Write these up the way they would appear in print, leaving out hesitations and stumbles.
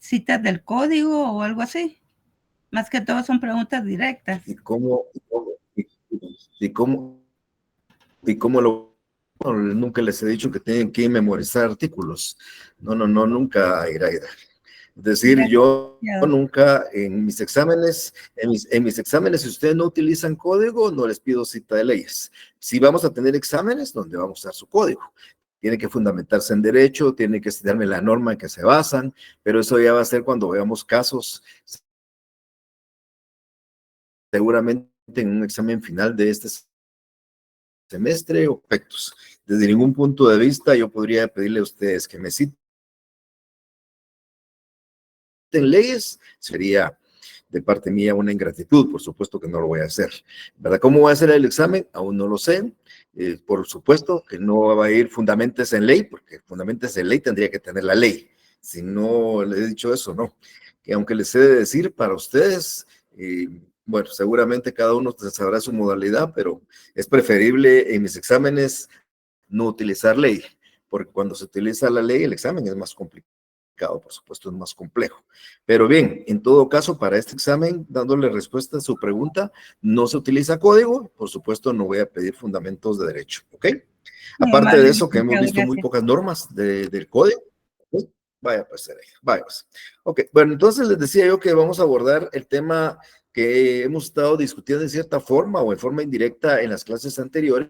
citas del código o algo así. Más que todo son preguntas directas. ¿Y cómo lo... Nunca les he dicho que tienen que memorizar artículos. No, nunca, Iraida. Es decir, yo nunca en mis exámenes, si ustedes no utilizan código, no les pido cita de leyes. Si vamos a tener exámenes donde vamos a usar su código. Tiene que fundamentarse en derecho, tiene que estudiarme la norma en que se basan, pero eso ya va a ser cuando veamos casos, seguramente en un examen final de este semestre o aspectos. Desde ningún punto de vista yo podría pedirle a ustedes que me citen leyes, sería de parte mía una ingratitud, por supuesto que no lo voy a hacer, ¿verdad? ¿Cómo va a ser el examen? Aún no lo sé, por supuesto que no va a ir fundamentos en ley, porque fundamentos en ley tendría que tener la ley, si no le he dicho eso, no, que aunque les he de decir para ustedes, bueno, seguramente cada uno sabrá su modalidad, pero es preferible en mis exámenes no utilizar ley, porque cuando se utiliza la ley el examen es más complicado. Por supuesto, es más complejo. Pero bien, en todo caso, para este examen, dándole respuesta a su pregunta, no se utiliza código, por supuesto, no voy a pedir fundamentos de derecho, ¿ok? Aparte de eso, que hemos visto muy pocas normas del código. ¿Okay? Vaya, pues, vaya, pues. Ok, bueno, entonces les decía yo que vamos a abordar el tema que hemos estado discutiendo en cierta forma o en forma indirecta en las clases anteriores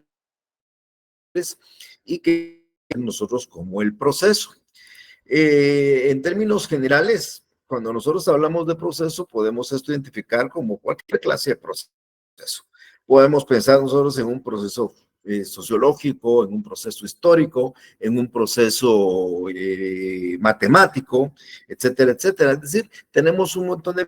y que nosotros como el proceso. En términos generales, cuando nosotros hablamos de proceso, podemos esto identificar como cualquier clase de proceso. Podemos pensar nosotros en un proceso sociológico, en un proceso histórico, en un proceso matemático, etcétera, etcétera. Es decir, tenemos un montón de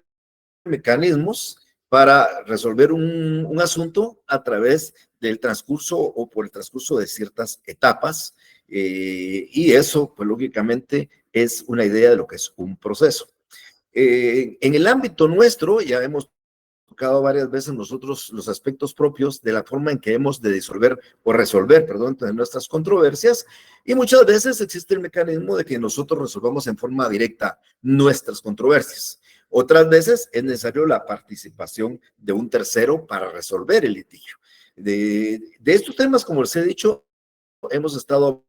mecanismos para resolver un asunto a través del transcurso o por el transcurso de ciertas etapas. Y eso, pues lógicamente, es una idea de lo que es un proceso. En el ámbito nuestro, ya hemos tocado varias veces nosotros los aspectos propios de la forma en que hemos de resolver nuestras controversias, y muchas veces existe el mecanismo de que nosotros resolvamos en forma directa nuestras controversias. Otras veces es necesario la participación de un tercero para resolver el litigio. De estos temas, como les he dicho, hemos estado.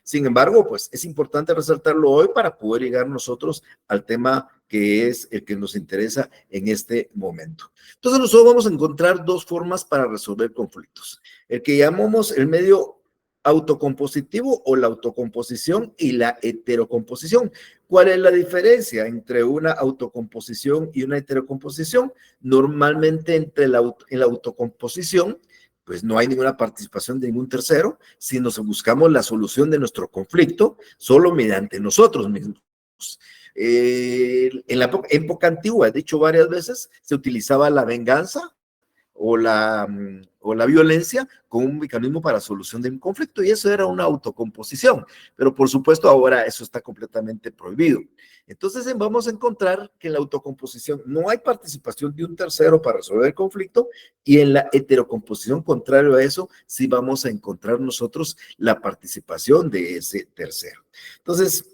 Sin embargo, pues es importante resaltarlo hoy para poder llegar nosotros al tema que es el que nos interesa en este momento. Entonces nosotros vamos a encontrar dos formas para resolver conflictos. El que llamamos el medio autocompositivo o la autocomposición y la heterocomposición. ¿Cuál es la diferencia entre una autocomposición y una heterocomposición? Normalmente en la autocomposición pues no hay ninguna participación de ningún tercero, sino buscamos la solución de nuestro conflicto solo mediante nosotros mismos. En la época antigua, he dicho varias veces, se utilizaba la venganza o la violencia como un mecanismo para solución de un conflicto, y eso era una autocomposición, pero por supuesto ahora eso está completamente prohibido. Entonces vamos a encontrar que en la autocomposición no hay participación de un tercero para resolver el conflicto, y en la heterocomposición, contrario a eso, sí vamos a encontrar nosotros la participación de ese tercero. Entonces,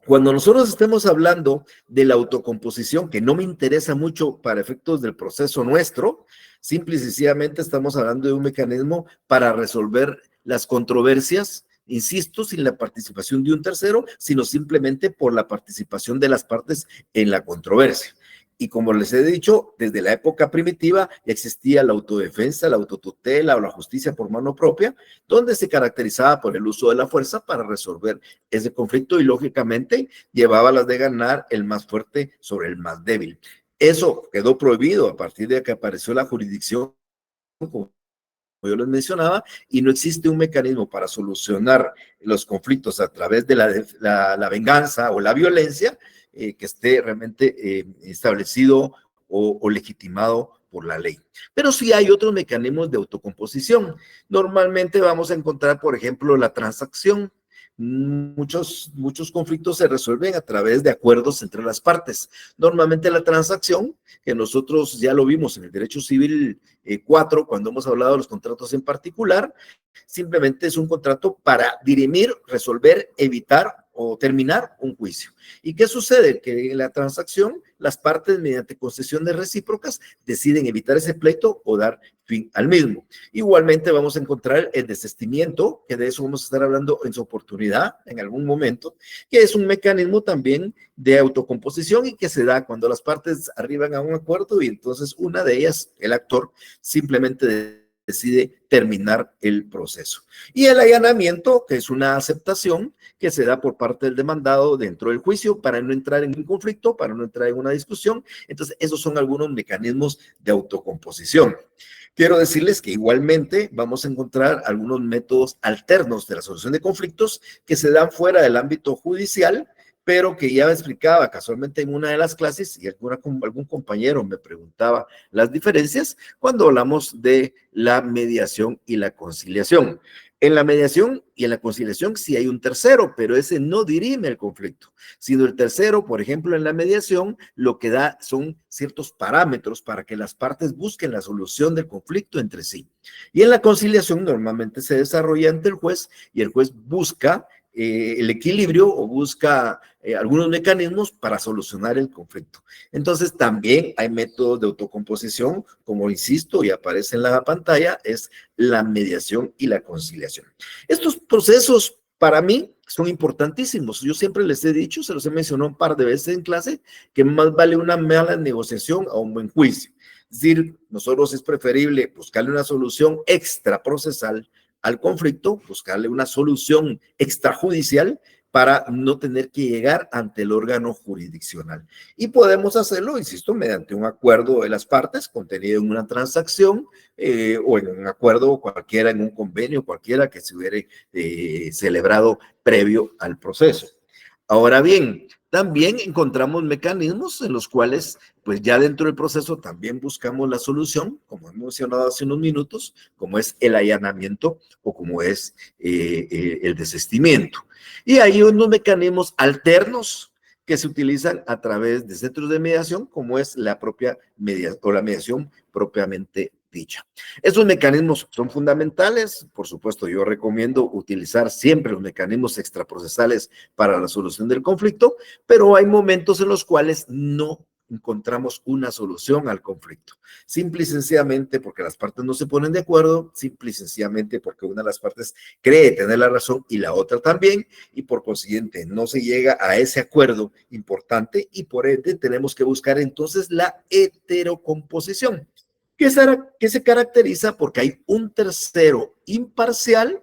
cuando nosotros estemos hablando de la autocomposición, que no me interesa mucho para efectos del proceso nuestro, simple y sencillamente estamos hablando de un mecanismo para resolver las controversias, insisto, sin la participación de un tercero, sino simplemente por la participación de las partes en la controversia. Y como les he dicho, desde la época primitiva ya existía la autodefensa, la autotutela o la justicia por mano propia, donde se caracterizaba por el uso de la fuerza para resolver ese conflicto y lógicamente llevaba las de ganar el más fuerte sobre el más débil. Eso quedó prohibido a partir de que apareció la jurisdicción, como yo les mencionaba, y no existe un mecanismo para solucionar los conflictos a través de la venganza o la violencia que esté realmente establecido o legitimado por la ley. Pero sí hay otros mecanismos de autocomposición. Normalmente vamos a encontrar, por ejemplo, la transacción. Muchos conflictos se resuelven a través de acuerdos entre las partes. Normalmente la transacción, que nosotros ya lo vimos en el derecho civil 4, cuando hemos hablado de los contratos en particular, simplemente es un contrato para dirimir, resolver, evitar o terminar un juicio. ¿Y qué sucede? Que en la transacción las partes mediante concesiones recíprocas deciden evitar ese pleito o dar fin al mismo. Igualmente vamos a encontrar el desistimiento, que de eso vamos a estar hablando en su oportunidad en algún momento, que es un mecanismo también de autocomposición y que se da cuando las partes arriban a un acuerdo y entonces una de ellas, el actor, simplemente decide terminar el proceso. Y el allanamiento, que es una aceptación que se da por parte del demandado dentro del juicio para no entrar en un conflicto, para no entrar en una discusión. Entonces, esos son algunos mecanismos de autocomposición. Quiero decirles que igualmente vamos a encontrar algunos métodos alternos de la solución de conflictos que se dan fuera del ámbito judicial, pero que ya me explicaba casualmente en una de las clases y algún compañero me preguntaba las diferencias cuando hablamos de la mediación y la conciliación. En la mediación y en la conciliación sí hay un tercero, pero ese no dirime el conflicto, sino el tercero, por ejemplo, en la mediación, lo que da son ciertos parámetros para que las partes busquen la solución del conflicto entre sí. Y en la conciliación normalmente se desarrolla ante el juez y el juez busca el equilibrio o busca algunos mecanismos para solucionar el conflicto. Entonces también hay métodos de autocomposición, como insisto y aparece en la pantalla, es la mediación y la conciliación. Estos procesos para mí son importantísimos. Yo siempre les he dicho, se los he mencionado un par de veces en clase, que más vale una mala negociación a un buen juicio. Es decir, nosotros es preferible buscarle una solución extraprocesal al conflicto, buscarle una solución extrajudicial para no tener que llegar ante el órgano jurisdiccional. Y podemos hacerlo, insisto, mediante un acuerdo de las partes contenido en una transacción o en un acuerdo cualquiera, en un convenio cualquiera que se hubiera celebrado previo al proceso. Ahora bien, también encontramos mecanismos en los cuales, pues ya dentro del proceso también buscamos la solución, como hemos mencionado hace unos minutos, como es el allanamiento o como es el desistimiento. Y hay unos mecanismos alternos que se utilizan a través de centros de mediación, como es la propia mediación o la mediación propiamente dicha. Estos mecanismos son fundamentales. Por supuesto, yo recomiendo utilizar siempre los mecanismos extraprocesales para la solución del conflicto, pero hay momentos en los cuales no encontramos una solución al conflicto. Simple y sencillamente porque las partes no se ponen de acuerdo, simple y sencillamente porque una de las partes cree tener la razón y la otra también, y por consiguiente no se llega a ese acuerdo importante y por ende tenemos que buscar entonces la heterocomposición, que se caracteriza porque hay un tercero imparcial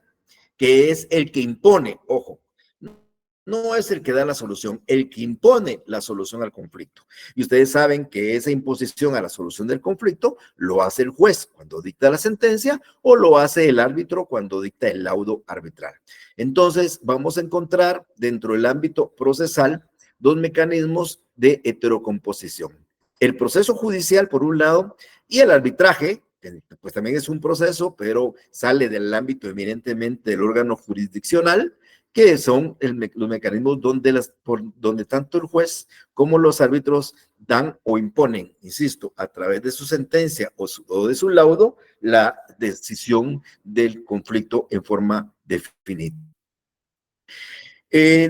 que es el que impone, ojo, no es el que da la solución, el que impone la solución al conflicto. Y ustedes saben que esa imposición a la solución del conflicto lo hace el juez cuando dicta la sentencia o lo hace el árbitro cuando dicta el laudo arbitral. Entonces, vamos a encontrar dentro del ámbito procesal dos mecanismos de heterocomposición. El proceso judicial, por un lado, y el arbitraje, que pues también es un proceso, pero sale del ámbito eminentemente del órgano jurisdiccional, que son los mecanismos donde tanto el juez como los árbitros dan o imponen, insisto, a través de su sentencia o de su laudo, la decisión del conflicto en forma definitiva.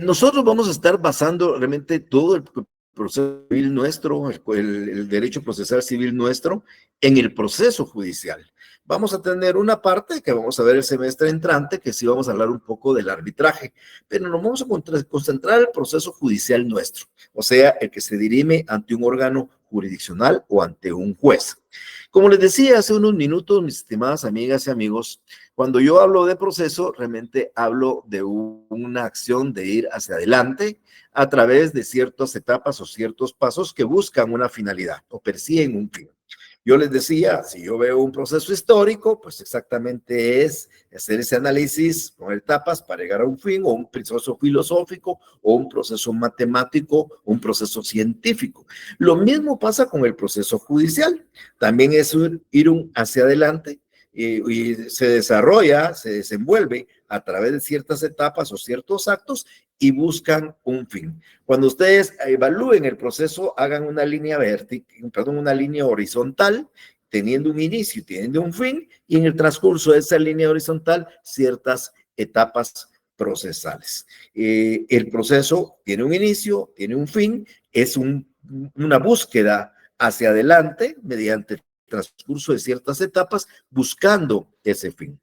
Nosotros vamos a estar basando realmente todo el proceso civil nuestro, el derecho procesal civil nuestro, en el proceso judicial. Vamos a tener una parte que vamos a ver el semestre entrante, que sí vamos a hablar un poco del arbitraje, pero nos vamos a concentrar en el proceso judicial nuestro, o sea, el que se dirime ante un órgano jurisdiccional o ante un juez. Como les decía hace unos minutos, mis estimadas amigas y amigos, cuando yo hablo de proceso, realmente hablo de una acción de ir hacia adelante a través de ciertas etapas o ciertos pasos que buscan una finalidad o persiguen un fin. Yo les decía, si yo veo un proceso histórico, pues exactamente es hacer ese análisis con etapas para llegar a un fin, o un proceso filosófico, o un proceso matemático, o un proceso científico. Lo mismo pasa con el proceso judicial. También es ir hacia adelante y se desarrolla, se desenvuelve a través de ciertas etapas o ciertos actos y buscan un fin. Cuando ustedes evalúen el proceso, hagan una línea una línea horizontal, teniendo un inicio y teniendo un fin, y en el transcurso de esa línea horizontal, ciertas etapas procesales. El proceso tiene un inicio, tiene un fin, es una búsqueda hacia adelante mediante el transcurso de ciertas etapas buscando ese fin.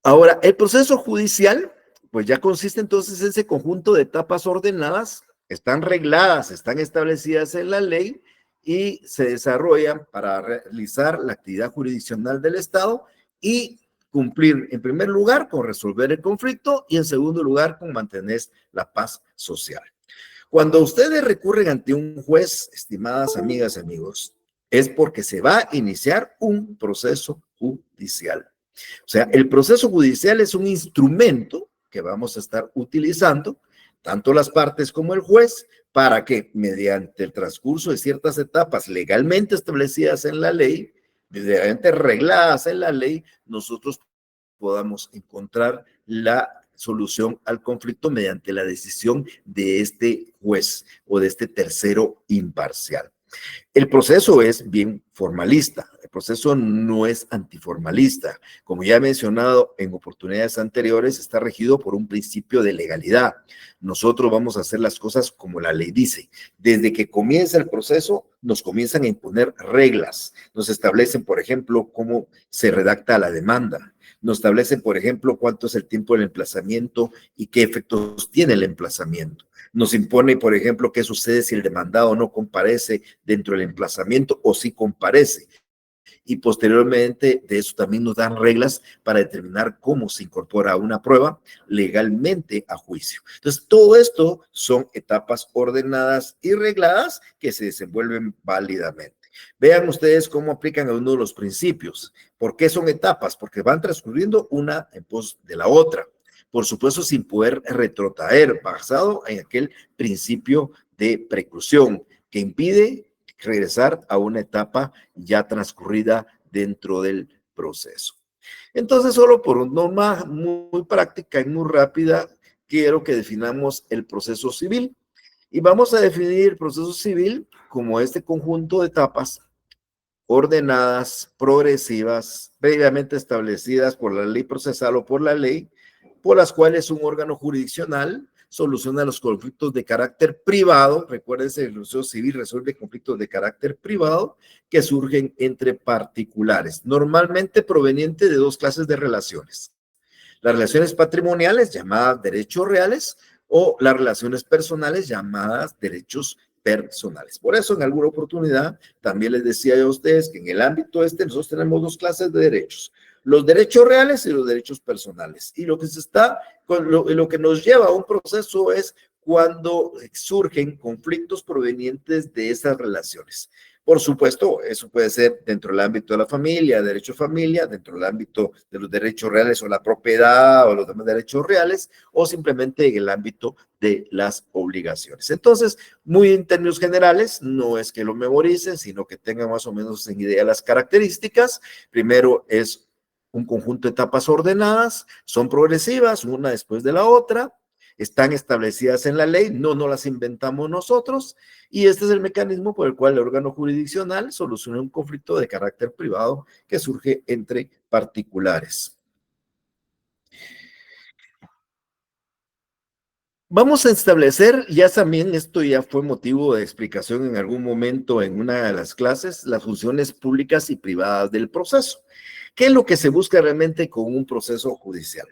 Ahora, el proceso judicial, pues ya consiste entonces en ese conjunto de etapas ordenadas, están regladas, están establecidas en la ley y se desarrollan para realizar la actividad jurisdiccional del Estado y cumplir, en primer lugar, con resolver el conflicto y en segundo lugar, con mantener la paz social. Cuando ustedes recurren ante un juez, estimadas amigas y amigos, es porque se va a iniciar un proceso judicial. O sea, el proceso judicial es un instrumento que vamos a estar utilizando, tanto las partes como el juez, para que mediante el transcurso de ciertas etapas legalmente establecidas en la ley, mediante regladas en la ley, nosotros podamos encontrar la solución al conflicto mediante la decisión de este juez o de este tercero imparcial. El proceso es bien formalista, el proceso no es antiformalista. Como ya he mencionado en oportunidades anteriores, está regido por un principio de legalidad. Nosotros vamos a hacer las cosas como la ley dice. Desde que comienza el proceso, nos comienzan a imponer reglas. Nos establecen, por ejemplo, cómo se redacta la demanda. Nos establecen, por ejemplo, cuánto es el tiempo del emplazamiento y qué efectos tiene el emplazamiento. Nos impone, por ejemplo, qué sucede si el demandado no comparece dentro del emplazamiento o si comparece. Y posteriormente de eso también nos dan reglas para determinar cómo se incorpora una prueba legalmente a juicio. Entonces, todo esto son etapas ordenadas y regladas que se desenvuelven válidamente. Vean ustedes cómo aplican algunos de los principios. ¿Por qué son etapas? Porque van transcurriendo una en pos de la otra. Por supuesto, sin poder retrotraer, basado en aquel principio de preclusión que impide regresar a una etapa ya transcurrida dentro del proceso. Entonces, solo por una norma muy práctica y muy rápida, quiero que definamos el proceso civil. Y vamos a definir el proceso civil como este conjunto de etapas ordenadas, progresivas, previamente establecidas por la ley procesal o por la ley, por las cuales un órgano jurisdiccional soluciona los conflictos de carácter privado. Recuérdense, el proceso civil resuelve conflictos de carácter privado que surgen entre particulares, normalmente provenientes de dos clases de relaciones. Las relaciones patrimoniales, llamadas derechos reales, o las relaciones personales, llamadas derechos personales. Por eso, en alguna oportunidad, también les decía yo a ustedes que en el ámbito nosotros tenemos dos clases de derechos: los derechos reales y los derechos personales. Y lo que lo que nos lleva a un proceso es cuando surgen conflictos provenientes de esas relaciones. Por supuesto, eso puede ser dentro del ámbito de la familia, derecho a familia, dentro del ámbito de los derechos reales o la propiedad o los demás derechos reales, o simplemente en el ámbito de las obligaciones. Entonces, muy en términos generales, no es que lo memoricen, sino que tengan más o menos en idea las características. Primero es un conjunto de etapas ordenadas, son progresivas, una después de la otra, están establecidas en la ley, no las inventamos nosotros, y este es el mecanismo por el cual el órgano jurisdiccional soluciona un conflicto de carácter privado que surge entre particulares. Vamos a establecer, ya también esto ya fue motivo de explicación en algún momento en una de las clases, las funciones públicas y privadas del proceso. ¿Qué es lo que se busca realmente con un proceso judicial?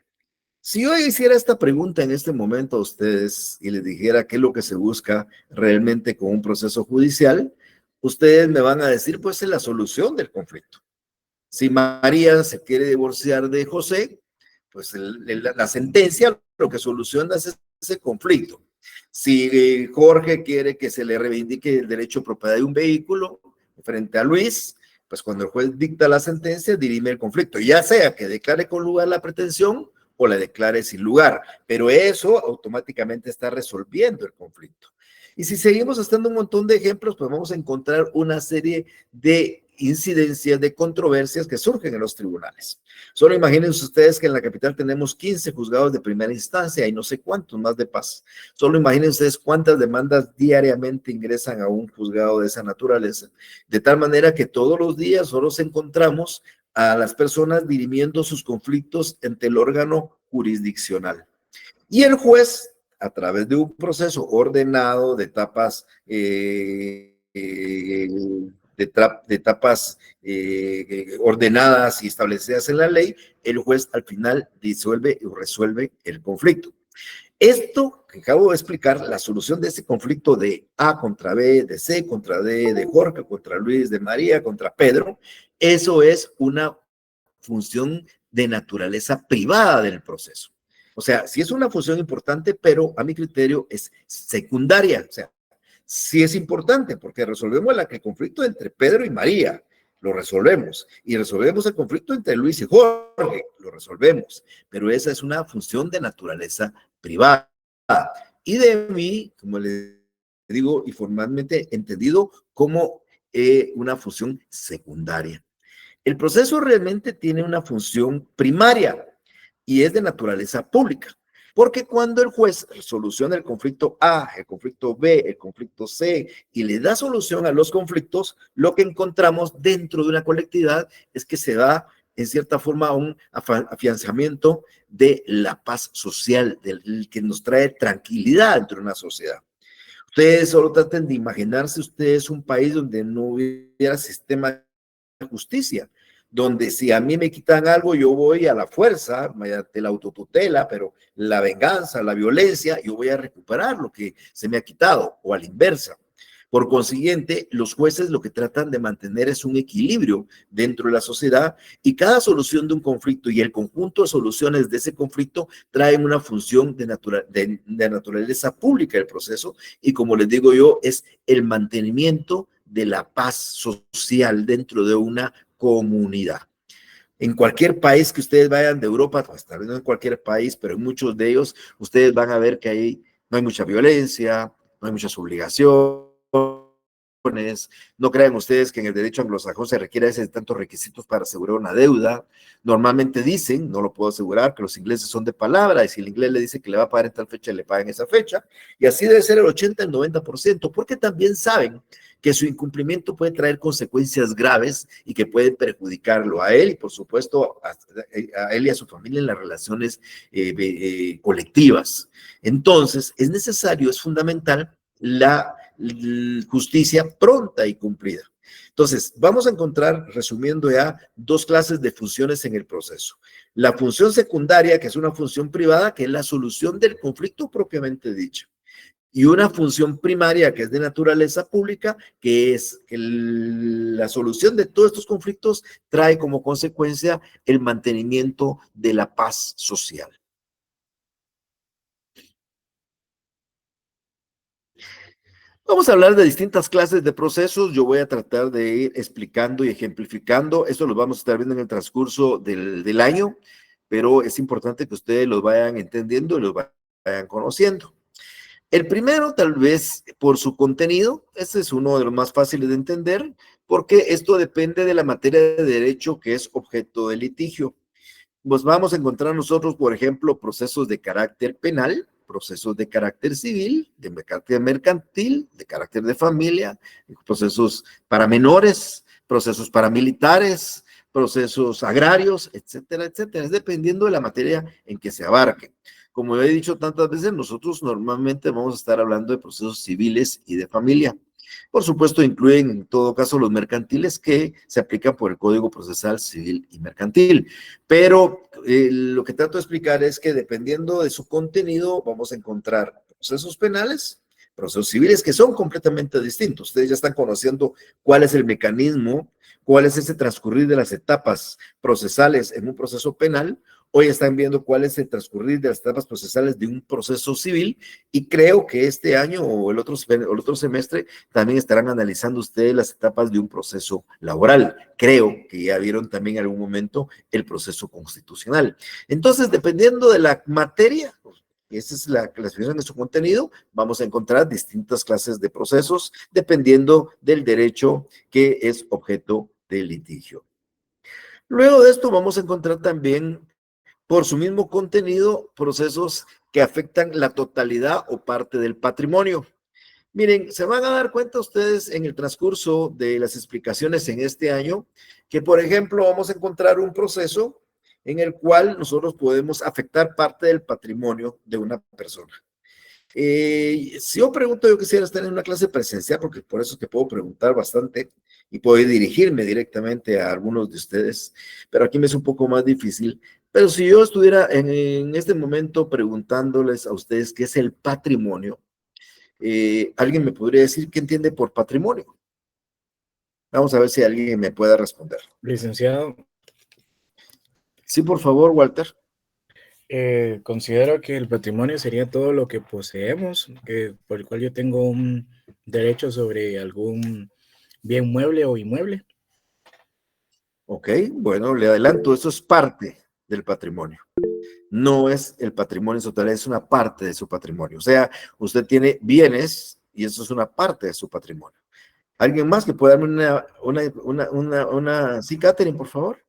Si yo hiciera esta pregunta en este momento a ustedes y les dijera qué es lo que se busca realmente con un proceso judicial, ustedes me van a decir, pues, es la solución del conflicto. Si María se quiere divorciar de José, pues la sentencia lo que soluciona es ese conflicto. Si Jorge quiere que se le reivindique el derecho a propiedad de un vehículo frente a Luis, pues cuando el juez dicta la sentencia, dirime el conflicto, ya sea que declare con lugar la pretensión o la declare sin lugar, pero eso automáticamente está resolviendo el conflicto. Y si seguimos haciendo un montón de ejemplos, pues vamos a encontrar una serie de incidencias, de controversias que surgen en los tribunales. Solo imagínense ustedes que en la capital tenemos 15 juzgados de primera instancia y no sé cuántos más de paz. Solo imagínense ustedes cuántas demandas diariamente ingresan a un juzgado de esa naturaleza, de tal manera que todos los días solo encontramos a las personas dirimiendo sus conflictos ante el órgano jurisdiccional. Y el juez, a través de un proceso ordenado de etapas, ordenadas y establecidas en la ley, el juez al final disuelve y resuelve el conflicto. Esto que acabo de explicar, la solución de ese conflicto de A contra B, de C contra D, de Jorge contra Luis, de María contra Pedro, eso es una función de naturaleza privada del proceso. O sea, sí es una función importante, pero a mi criterio es secundaria. O sea, sí es importante porque resolvemos el conflicto entre Pedro y María, lo resolvemos. Y resolvemos el conflicto entre Luis y Jorge, lo resolvemos. Pero esa es una función de naturaleza privada. Y de mí, como les digo, y formalmente entendido como una función secundaria. El proceso realmente tiene una función primaria y es de naturaleza pública, porque cuando el juez soluciona el conflicto A, el conflicto B, el conflicto C y le da solución a los conflictos, lo que encontramos dentro de una colectividad es que se da en cierta forma un afianzamiento de la paz social, del que nos trae tranquilidad dentro de una sociedad. Ustedes solo traten de imaginarse ustedes un país donde no hubiera sistema de justicia, donde si a mí me quitan algo, yo voy a la fuerza, mediante la autotutela, pero la venganza, la violencia, yo voy a recuperar lo que se me ha quitado, o a la inversa. Por consiguiente, los jueces lo que tratan de mantener es un equilibrio dentro de la sociedad y cada solución de un conflicto y el conjunto de soluciones de ese conflicto traen una función de naturaleza pública del proceso y como les digo yo, es el mantenimiento de la paz social dentro de una comunidad. En cualquier país que ustedes vayan de Europa, pues tal vez no en cualquier país, pero en muchos de ellos, ustedes van a ver que ahí no hay mucha violencia, no hay muchas obligaciones. No crean ustedes que en el derecho anglosajón se requiere ese tantos requisitos para asegurar una deuda. Normalmente dicen, no lo puedo asegurar, que los ingleses son de palabra y si el inglés le dice que le va a pagar en tal fecha, le pagan esa fecha. Y así debe ser el 80, el 90%, porque también saben que su incumplimiento puede traer consecuencias graves y que pueden perjudicarlo a él y por supuesto a él y a su familia en las relaciones colectivas. Entonces, es necesario, es fundamental la justicia pronta y cumplida. Entonces, vamos a encontrar, resumiendo ya, dos clases de funciones en el proceso. La función secundaria, que es una función privada, que es la solución del conflicto propiamente dicho. Y una función primaria, que es de naturaleza pública, que es que la solución de todos estos conflictos trae como consecuencia el mantenimiento de la paz social. Vamos a hablar de distintas clases de procesos. Yo voy a tratar de ir explicando y ejemplificando. Esto lo vamos a estar viendo en el transcurso del año, pero es importante que ustedes los vayan entendiendo y los vayan conociendo. El primero, tal vez por su contenido, este es uno de los más fáciles de entender, porque esto depende de la materia de derecho que es objeto de litigio. Pues vamos a encontrar nosotros, por ejemplo, procesos de carácter penal, procesos de carácter civil, de carácter mercantil, de carácter de familia, procesos para menores, procesos paramilitares, procesos agrarios, etcétera, etcétera. Es dependiendo de la materia en que se abarque. Como he dicho tantas veces, nosotros normalmente vamos a estar hablando de procesos civiles y de familia. Por supuesto, incluyen en todo caso los mercantiles que se aplican por el Código Procesal Civil y Mercantil. Pero lo que trato de explicar es que dependiendo de su contenido vamos a encontrar procesos penales, procesos civiles que son completamente distintos. Ustedes ya están conociendo cuál es el mecanismo, cuál es ese transcurrir de las etapas procesales en un proceso penal. Hoy están viendo cuál es el transcurrir de las etapas procesales de un proceso civil y creo que este año o el otro semestre también estarán analizando ustedes las etapas de un proceso laboral. Creo que ya vieron también en algún momento el proceso constitucional. Entonces, dependiendo de la materia, esa es la clasificación de su contenido, vamos a encontrar distintas clases de procesos dependiendo del derecho que es objeto de litigio. Luego de esto vamos a encontrar también por su mismo contenido, procesos que afectan la totalidad o parte del patrimonio. Miren, se van a dar cuenta ustedes en el transcurso de las explicaciones en este año que, por ejemplo, vamos a encontrar un proceso en el cual nosotros podemos afectar parte del patrimonio de una persona. Si yo pregunto, yo quisiera estar en una clase presencial, porque por eso es que puedo preguntar bastante y puedo dirigirme directamente a algunos de ustedes, pero aquí me es un poco más difícil. Pero si yo estuviera en este momento preguntándoles a ustedes qué es el patrimonio, ¿alguien me podría decir qué entiende por patrimonio? Vamos a ver si alguien me puede responder. Licenciado, Sí, por favor, Walter. considero que el patrimonio sería todo lo que poseemos, por el cual yo tengo un derecho sobre algún bien mueble o inmueble. Ok, bueno, le adelanto, eso es parte del patrimonio. No es el patrimonio en su totalidad, es una parte de su patrimonio. O sea, usted tiene bienes y eso es una parte de su patrimonio. ¿Alguien más que pueda darme sí, Catherine, por favor?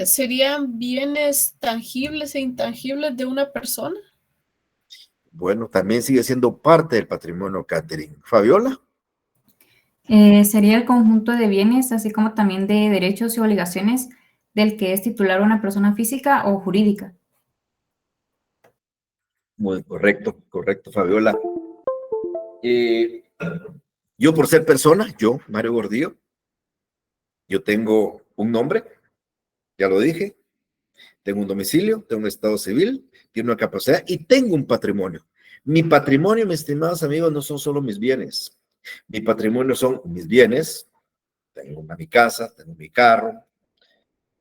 ¿Serían bienes tangibles e intangibles de una persona? Bueno, también sigue siendo parte del patrimonio, Catherine. ¿Fabiola? Sería el conjunto de bienes, así como también de derechos y obligaciones del que es titular una persona física o jurídica. Muy correcto, correcto, Fabiola. Yo por ser persona, yo, Mario Gordillo, yo tengo un nombre, ya lo dije, tengo un domicilio, tengo un estado civil, tengo una capacidad y tengo un patrimonio. Mi patrimonio, mis estimados amigos, no son solo mis bienes. Mi patrimonio son mis bienes, tengo mi casa, tengo mi carro,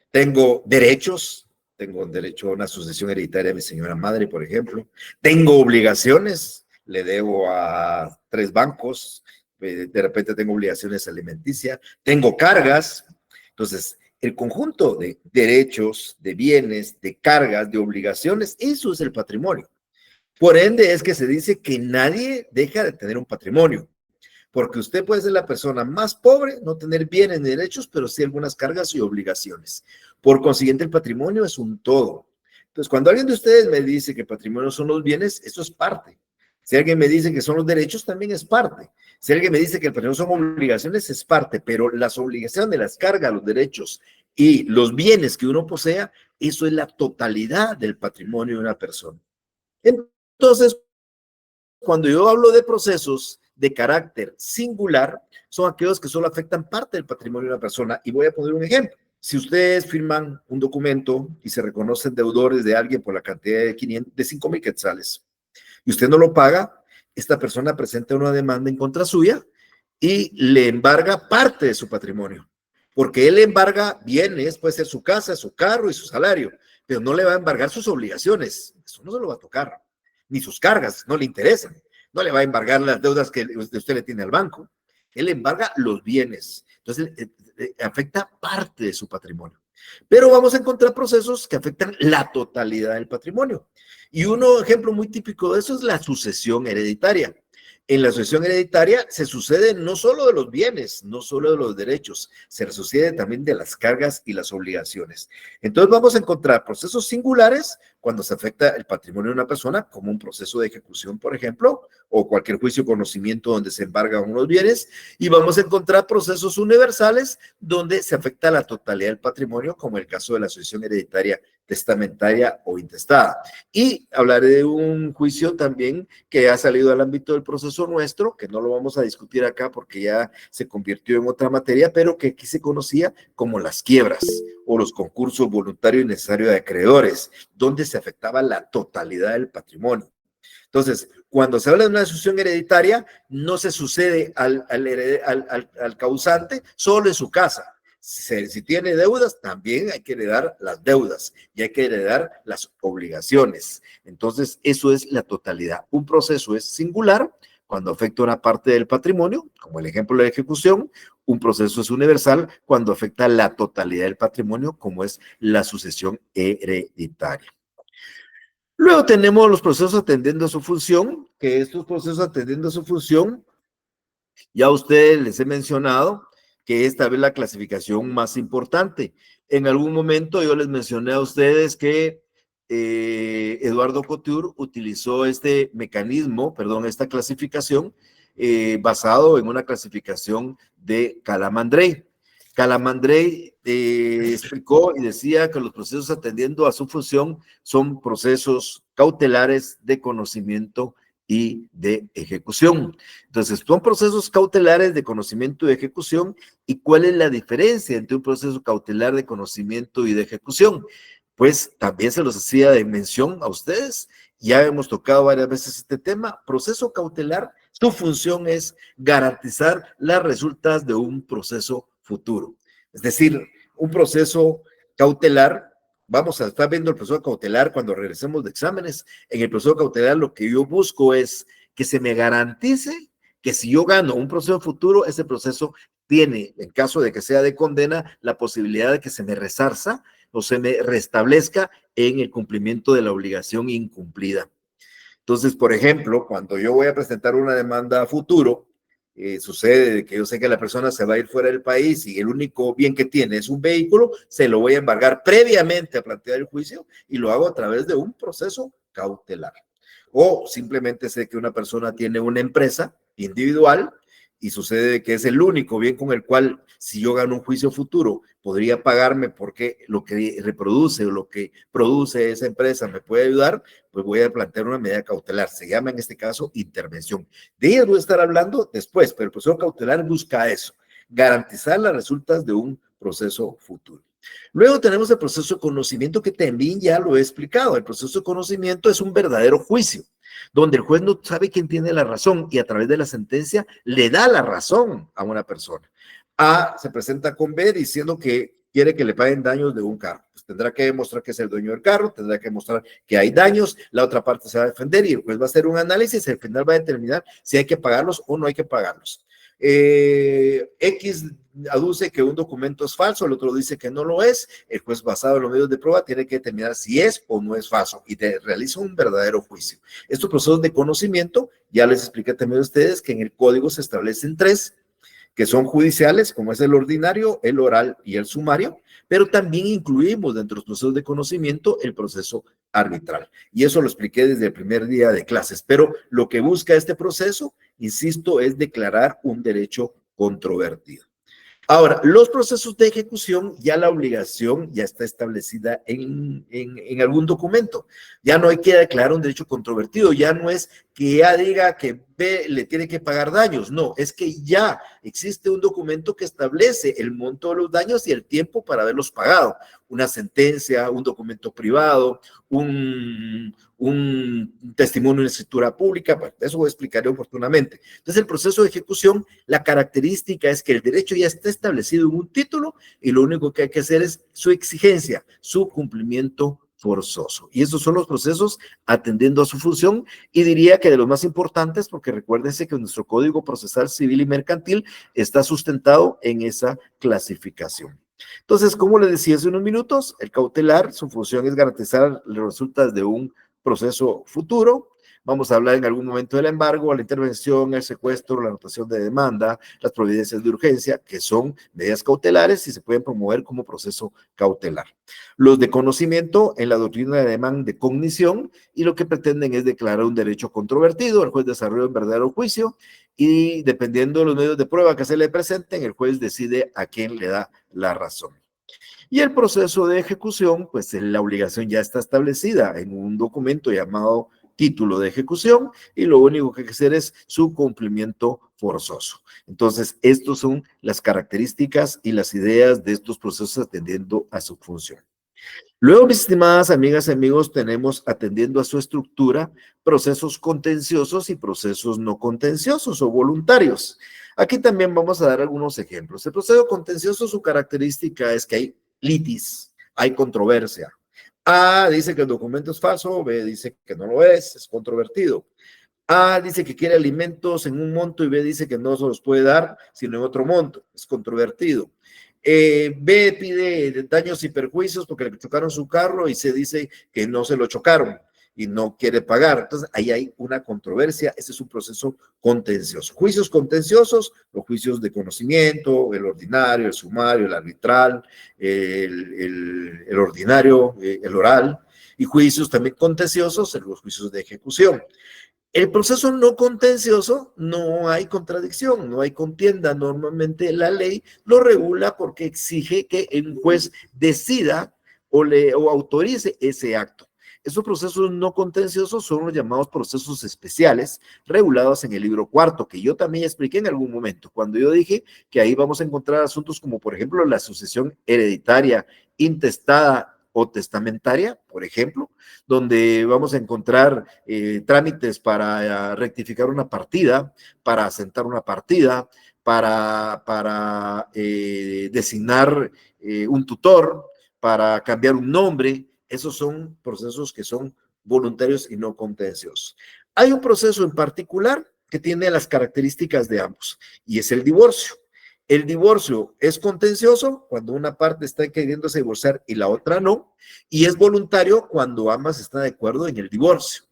tengo derechos, tengo un derecho a una sucesión hereditaria de mi señora madre, por ejemplo. Tengo obligaciones, le debo a 3 bancos, de repente tengo obligaciones alimenticias, tengo cargas. Entonces, el conjunto de derechos, de bienes, de cargas, de obligaciones, eso es el patrimonio. Por ende, es que se dice que nadie deja de tener un patrimonio. Porque usted puede ser la persona más pobre, no tener bienes ni derechos, pero sí algunas cargas y obligaciones. Por consiguiente, el patrimonio es un todo. Entonces, cuando alguien de ustedes me dice que patrimonio son los bienes, eso es parte. Si alguien me dice que son los derechos, también es parte. Si alguien me dice que el patrimonio son obligaciones, es parte. Pero las obligaciones, las cargas, los derechos y los bienes que uno posea, eso es la totalidad del patrimonio de una persona. Entonces, cuando yo hablo de procesos de carácter singular, son aquellos que solo afectan parte del patrimonio de una persona. Y voy a poner un ejemplo. Si ustedes firman un documento y se reconocen deudores de alguien por la cantidad de 5,000 quetzales y usted no lo paga, esta persona presenta una demanda en contra suya y le embarga parte de su patrimonio. Porque él embarga bienes, puede ser su casa, su carro y su salario, pero no le va a embargar sus obligaciones. Eso no se lo va a tocar. Ni sus cargas, no le interesan. No le va a embargar las deudas que usted le tiene al banco. Él embarga los bienes. Entonces, afecta parte de su patrimonio. Pero vamos a encontrar procesos que afectan la totalidad del patrimonio. Y un ejemplo muy típico de eso es la sucesión hereditaria. En la sucesión hereditaria se sucede no solo de los bienes, no solo de los derechos, se sucede también de las cargas y las obligaciones. Entonces vamos a encontrar procesos singulares cuando se afecta el patrimonio de una persona, como un proceso de ejecución, por ejemplo, o cualquier juicio o conocimiento donde se embargan unos bienes, y vamos a encontrar procesos universales donde se afecta la totalidad del patrimonio, como el caso de la sucesión hereditaria testamentaria o intestada. Y hablaré de un juicio también que ha salido al ámbito del proceso nuestro, que no lo vamos a discutir acá porque ya se convirtió en otra materia, pero que aquí se conocía como las quiebras o los concursos voluntarios y necesarios de acreedores, donde se afectaba la totalidad del patrimonio. Entonces, cuando se habla de una sucesión hereditaria, no se sucede al causante solo en su casa. Si tiene deudas, también hay que heredar las deudas y hay que heredar las obligaciones. Entonces, eso es la totalidad. Un proceso es singular cuando afecta una parte del patrimonio, como el ejemplo de la ejecución. Un proceso es universal cuando afecta la totalidad del patrimonio, como es la sucesión hereditaria. Luego tenemos los procesos atendiendo a su función, que estos procesos atendiendo a su función, ya a ustedes les he mencionado que esta es la clasificación más importante. En algún momento yo les mencioné a ustedes que Eduardo Couture utilizó este mecanismo, perdón, esta clasificación basado en una clasificación de Calamandrei. Calamandrei explicó y decía que los procesos atendiendo a su función son procesos cautelares de conocimiento y de ejecución. Entonces, son procesos cautelares de conocimiento y de ejecución. ¿Y cuál es la diferencia entre un proceso cautelar de conocimiento y de ejecución? Pues también se los hacía de mención a ustedes. Ya hemos tocado varias veces este tema. Proceso cautelar, su función es garantizar las resultas de un proceso futuro. Es decir, un proceso cautelar, vamos a estar viendo el proceso cautelar cuando regresemos de exámenes. En el proceso cautelar lo que yo busco es que se me garantice que si yo gano un proceso futuro, ese proceso tiene, en caso de que sea de condena, la posibilidad de que se me resarza o se me restablezca en el cumplimiento de la obligación incumplida. Entonces, por ejemplo, cuando yo voy a presentar una demanda a futuro, sucede que yo sé que la persona se va a ir fuera del país y el único bien que tiene es un vehículo, se lo voy a embargar previamente a plantear el juicio y lo hago a través de un proceso cautelar. O simplemente sé que una persona tiene una empresa individual y sucede que es el único bien con el cual, si yo gano un juicio futuro, podría pagarme porque lo que reproduce o lo que produce esa empresa me puede ayudar, pues voy a plantear una medida cautelar. Se llama en este caso intervención. De ellas voy a estar hablando después, pero el proceso cautelar busca eso, garantizar las resultas de un proceso futuro. Luego tenemos el proceso de conocimiento, que también ya lo he explicado. El proceso de conocimiento es un verdadero juicio, donde el juez no sabe quién tiene la razón y a través de la sentencia le da la razón a una persona. A se presenta con B diciendo que quiere que le paguen daños de un carro. Pues tendrá que demostrar que es el dueño del carro, tendrá que demostrar que hay daños, la otra parte se va a defender y el juez va a hacer un análisis y al final va a determinar si hay que pagarlos o no hay que pagarlos. X aduce que un documento es falso, el otro dice que no lo es, el juez basado en los medios de prueba tiene que determinar si es o no es falso y realiza un verdadero juicio. Estos procesos de conocimiento, ya les expliqué también a ustedes que en el código se establecen 3, que son judiciales, como es el ordinario, el oral y el sumario, pero también incluimos dentro de los procesos de conocimiento el proceso arbitral. Y eso lo expliqué desde el primer día de clases, pero lo que busca este proceso, insisto, es declarar un derecho controvertido. Ahora, los procesos de ejecución, ya la obligación ya está establecida en algún documento. Ya no hay que declarar un derecho controvertido, ya no es que A diga que B le tiene que pagar daños, no, es que ya existe un documento que establece el monto de los daños y el tiempo para haberlos pagado. Una sentencia, un documento privado, un testimonio en escritura pública, bueno, eso lo explicaré oportunamente. Entonces, el proceso de ejecución, la característica es que el derecho ya está establecido en un título y lo único que hay que hacer es su exigencia, su cumplimiento forzoso. Y esos son los procesos atendiendo a su función y diría que de los más importantes, porque recuérdense que nuestro Código Procesal Civil y Mercantil está sustentado en esa clasificación. Entonces, como les decía hace unos minutos, el cautelar, su función es garantizar los resultados de un proceso futuro. Vamos a hablar en algún momento del embargo, la intervención, el secuestro, la anotación de demanda, las providencias de urgencia, que son medidas cautelares y se pueden promover como proceso cautelar. Los de conocimiento en la doctrina de demanda de cognición y lo que pretenden es declarar un derecho controvertido, el juez desarrolla un verdadero juicio y dependiendo de los medios de prueba que se le presenten, el juez decide a quién le da la razón. Y el proceso de ejecución, pues la obligación ya está establecida en un documento llamado título de ejecución y lo único que hay que hacer es su cumplimiento forzoso. Entonces, estas son las características y las ideas de estos procesos atendiendo a su función. Luego, mis estimadas amigas y amigos, tenemos atendiendo a su estructura procesos contenciosos y procesos no contenciosos o voluntarios. Aquí también vamos a dar algunos ejemplos. El proceso contencioso, su característica es que hay litis, hay controversia. A dice que el documento es falso, B dice que no lo es controvertido. A dice que quiere alimentos en un monto y B dice que no se los puede dar, sino en otro monto, es controvertido. B pide daños y perjuicios porque le chocaron su carro y C dice que no se lo chocaron y no quiere pagar. Entonces, ahí hay una controversia, ese es un proceso contencioso. Juicios contenciosos, los juicios de conocimiento, el ordinario, el sumario, el arbitral, el ordinario, el oral, y juicios también contenciosos, los juicios de ejecución. El proceso no contencioso, no hay contradicción, no hay contienda. Normalmente la ley lo regula porque exige que un juez decida o autorice ese acto. Esos procesos no contenciosos son los llamados procesos especiales regulados en el libro cuarto, que yo también expliqué en algún momento, cuando yo dije que ahí vamos a encontrar asuntos como, por ejemplo, la sucesión hereditaria, intestada o testamentaria, por ejemplo, donde vamos a encontrar trámites para rectificar una partida, para asentar una partida, para designar un tutor, para cambiar un nombre. Esos son procesos que son voluntarios y no contenciosos. Hay un proceso en particular que tiene las características de ambos, y es el divorcio. El divorcio es contencioso cuando una parte está queriéndose divorciar y la otra no, y es voluntario cuando ambas están de acuerdo en el divorcio.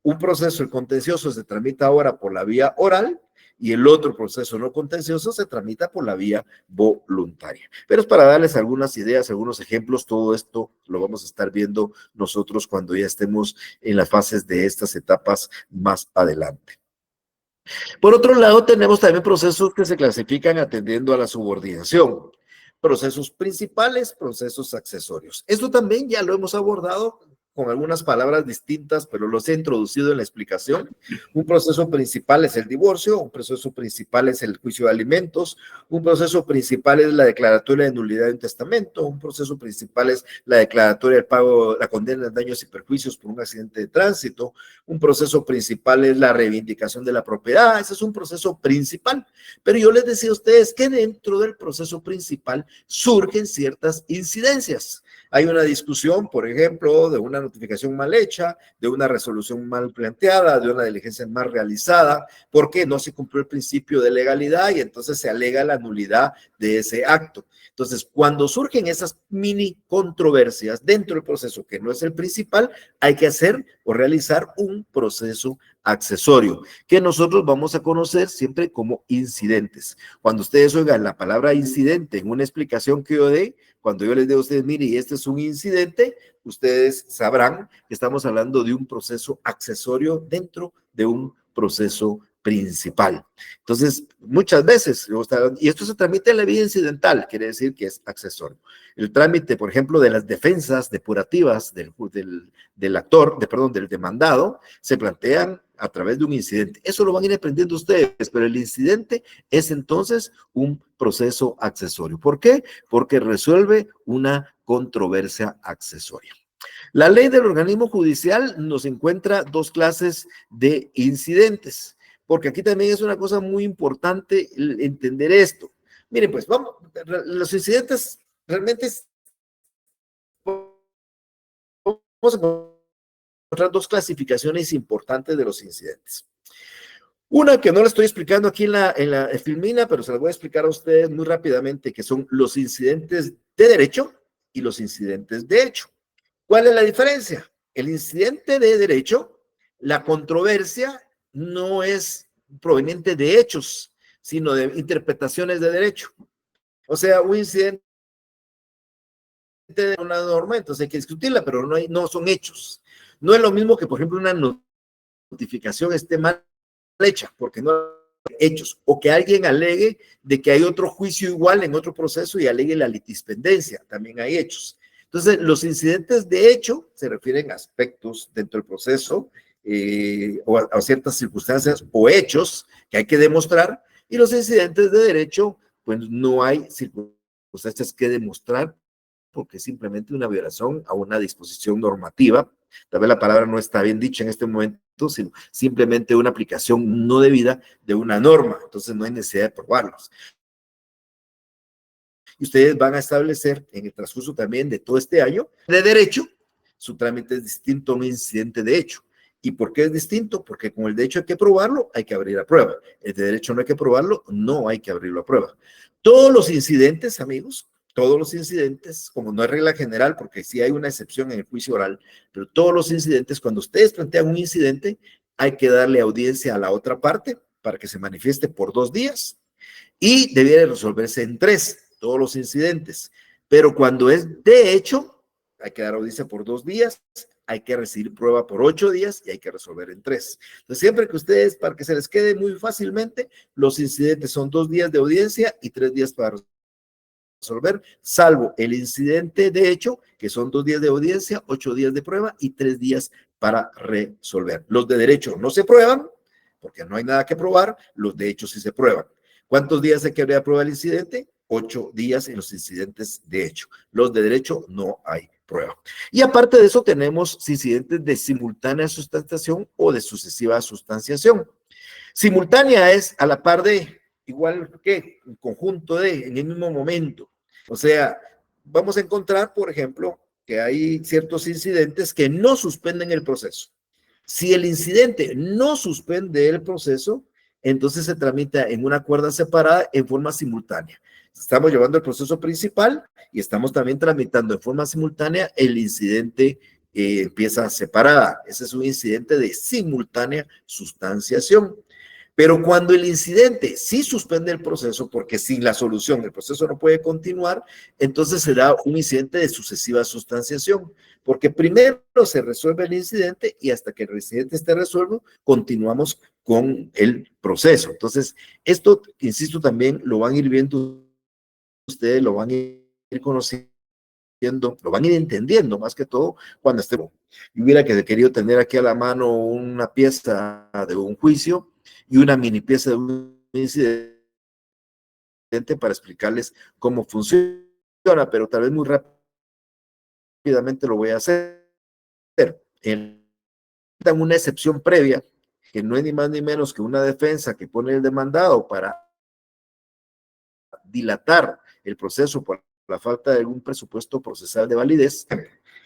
Un proceso contencioso se tramita ahora por la vía oral, y el otro proceso no contencioso se tramita por la vía voluntaria. Pero es para darles algunas ideas, algunos ejemplos. Todo esto lo vamos a estar viendo nosotros cuando ya estemos en las fases de estas etapas más adelante. Por otro lado, tenemos también procesos que se clasifican atendiendo a la subordinación. Procesos principales, procesos accesorios. Esto también ya lo hemos abordado con algunas palabras distintas, pero los he introducido en la explicación. Un proceso principal es el divorcio, un proceso principal es el juicio de alimentos, un proceso principal es la declaratoria de nulidad de un testamento, un proceso principal es la declaratoria del pago, la condena de daños y perjuicios por un accidente de tránsito, un proceso principal es la reivindicación de la propiedad. Ese es un proceso principal, pero yo les decía a ustedes que dentro del proceso principal surgen ciertas incidencias. Hay una discusión, por ejemplo, de una notificación mal hecha, de una resolución mal planteada, de una diligencia mal realizada, porque no se cumplió el principio de legalidad y entonces se alega la nulidad de ese acto. Entonces, cuando surgen esas mini controversias dentro del proceso que no es el principal, hay que hacer o realizar un proceso accesorio, que nosotros vamos a conocer siempre como incidentes. Cuando ustedes oigan la palabra incidente en una explicación que yo dé, cuando yo les digo a ustedes, mire, y este es un incidente, ustedes sabrán que estamos hablando de un proceso accesorio dentro de un proceso principal. Entonces, muchas veces, y esto se tramita en la vía incidental, quiere decir que es accesorio. El trámite, por ejemplo, de las defensas depurativas del actor, del demandado, se plantean a través de un incidente. Eso lo van a ir aprendiendo ustedes, pero el incidente es entonces un proceso accesorio. ¿Por qué? Porque resuelve una controversia accesoria. La ley del organismo judicial nos encuentra dos clases de incidentes, porque aquí también es una cosa muy importante entender esto. Miren, pues vamos, los incidentes realmente vamos a encontrar dos clasificaciones importantes de los incidentes. Una que no la estoy explicando aquí en la filmina, pero se la voy a explicar a ustedes muy rápidamente, que son los incidentes de derecho y los incidentes de hecho. ¿Cuál es la diferencia? El incidente de derecho, la controversia no es proveniente de hechos, sino de interpretaciones de derecho. O sea, un incidente de una norma, entonces hay que discutirla, pero no son hechos. No es lo mismo que, por ejemplo, una notificación esté mal hecha, porque no hay hechos, o que alguien alegue de que hay otro juicio igual en otro proceso y alegue la litispendencia, también hay hechos. Entonces, los incidentes de hecho se refieren a aspectos dentro del proceso o a ciertas circunstancias o hechos que hay que demostrar, y los incidentes de derecho, pues no hay circunstancias que demostrar porque es simplemente una violación a una disposición normativa. Tal vez la palabra no está bien dicha en este momento, sino simplemente una aplicación no debida de una norma. Entonces no hay necesidad de probarlos. Y ustedes van a establecer en el transcurso también de todo este año de derecho, su trámite es distinto a un incidente de hecho. ¿Y por qué es distinto? Porque con el de hecho hay que probarlo, hay que abrir a prueba. El de derecho no hay que probarlo, no hay que abrirlo a prueba. Todos los incidentes, amigos, todos los incidentes, como no es regla general, porque sí hay una excepción en el juicio oral, pero todos los incidentes, cuando ustedes plantean un incidente, hay que darle audiencia a la otra parte para que se manifieste por 2 días y debiera resolverse en 3, todos los incidentes. Pero cuando es de hecho, hay que dar audiencia por 2 días hay que recibir prueba por 8 días y hay que resolver en 3. Entonces, siempre que ustedes, para que se les quede muy fácilmente, los incidentes son 2 días de audiencia y 3 días para resolver, salvo el incidente de hecho, que son 2 días de audiencia, 8 días de prueba y 3 días para resolver. Los de derecho no se prueban, porque no hay nada que probar, los de hecho sí se prueban. ¿Cuántos días hay que haber prueba el incidente? 8 días en los incidentes de hecho. Los de derecho no hay prueba. Y aparte de eso tenemos incidentes de simultánea sustanciación o de sucesiva sustanciación. Simultánea es a la par de, igual que un conjunto de, en el mismo momento. O sea, vamos a encontrar, por ejemplo, que hay ciertos incidentes que no suspenden el proceso. Si el incidente no suspende el proceso, entonces se tramita en una cuerda separada en forma simultánea. Estamos llevando el proceso principal y estamos también tramitando en forma simultánea el incidente pieza separada. Ese es un incidente de simultánea sustanciación. Pero cuando el incidente sí suspende el proceso, porque sin la solución el proceso no puede continuar, entonces será un incidente de sucesiva sustanciación, porque primero se resuelve el incidente y hasta que el incidente esté resuelto, continuamos con el proceso. Entonces, esto, insisto, también lo van a ir viendo ustedes, lo van a ir conociendo, lo van a ir entendiendo más que todo cuando estemos. Yo hubiera querido tener aquí a la mano una pieza de un juicio y una mini pieza de un incidente para explicarles cómo funciona, pero tal vez muy rápidamente lo voy a hacer. En una excepción previa, que no es ni más ni menos que una defensa que pone el demandado para dilatar el proceso por la falta de algún presupuesto procesal de validez.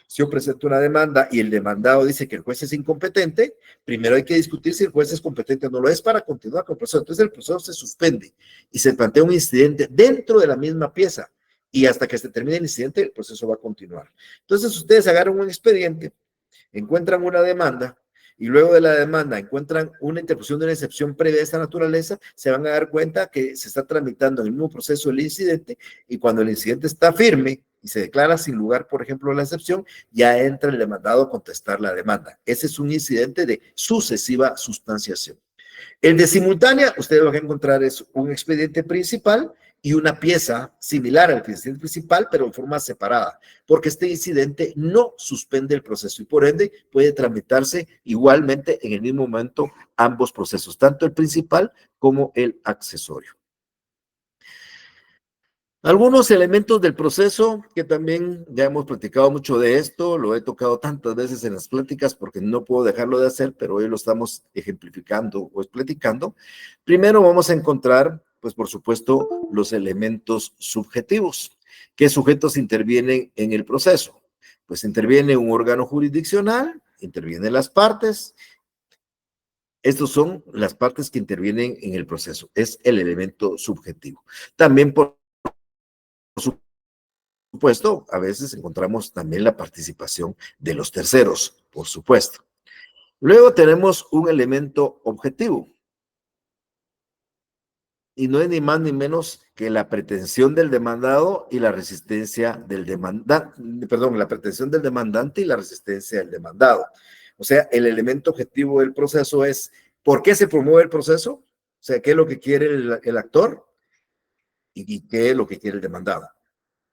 Si yo presento una demanda y el demandado dice que el juez es incompetente, primero hay que discutir si el juez es competente o no lo es para continuar con el proceso. Entonces el proceso se suspende y se plantea un incidente dentro de la misma pieza y hasta que se termine el incidente el proceso va a continuar. Entonces ustedes agarran un expediente, encuentran una demanda y luego de la demanda encuentran una interposición de una excepción previa de esta naturaleza, se van a dar cuenta que se está tramitando en el mismo proceso el incidente y cuando el incidente está firme y se declara sin lugar, por ejemplo, la excepción, ya entra el demandado a contestar la demanda. Ese es un incidente de sucesiva sustanciación. El de simultánea, ustedes van a encontrar es un expediente principal y una pieza similar al expediente principal, pero en forma separada, porque este incidente no suspende el proceso y por ende puede tramitarse igualmente en el mismo momento ambos procesos, tanto el principal como el accesorio. Algunos elementos del proceso que también ya hemos platicado mucho de esto, lo he tocado tantas veces en las pláticas porque no puedo dejarlo de hacer, pero hoy lo estamos ejemplificando o platicando. Primero vamos a encontrar, pues por supuesto, los elementos subjetivos. ¿Qué sujetos intervienen en el proceso? Pues interviene un órgano jurisdiccional, intervienen las partes. Estos son las partes que intervienen en el proceso. Es el elemento subjetivo. También por supuesto, a veces encontramos también la participación de los terceros, por supuesto. Luego tenemos un elemento objetivo. Y no es ni más ni menos que la pretensión del demandado y la resistencia del demandante, perdón, la pretensión del demandante y la resistencia del demandado. O sea, el elemento objetivo del proceso es ¿por qué se promueve el proceso? O sea, ¿qué es lo que quiere el actor? ¿Y qué es lo que quiere el demandado?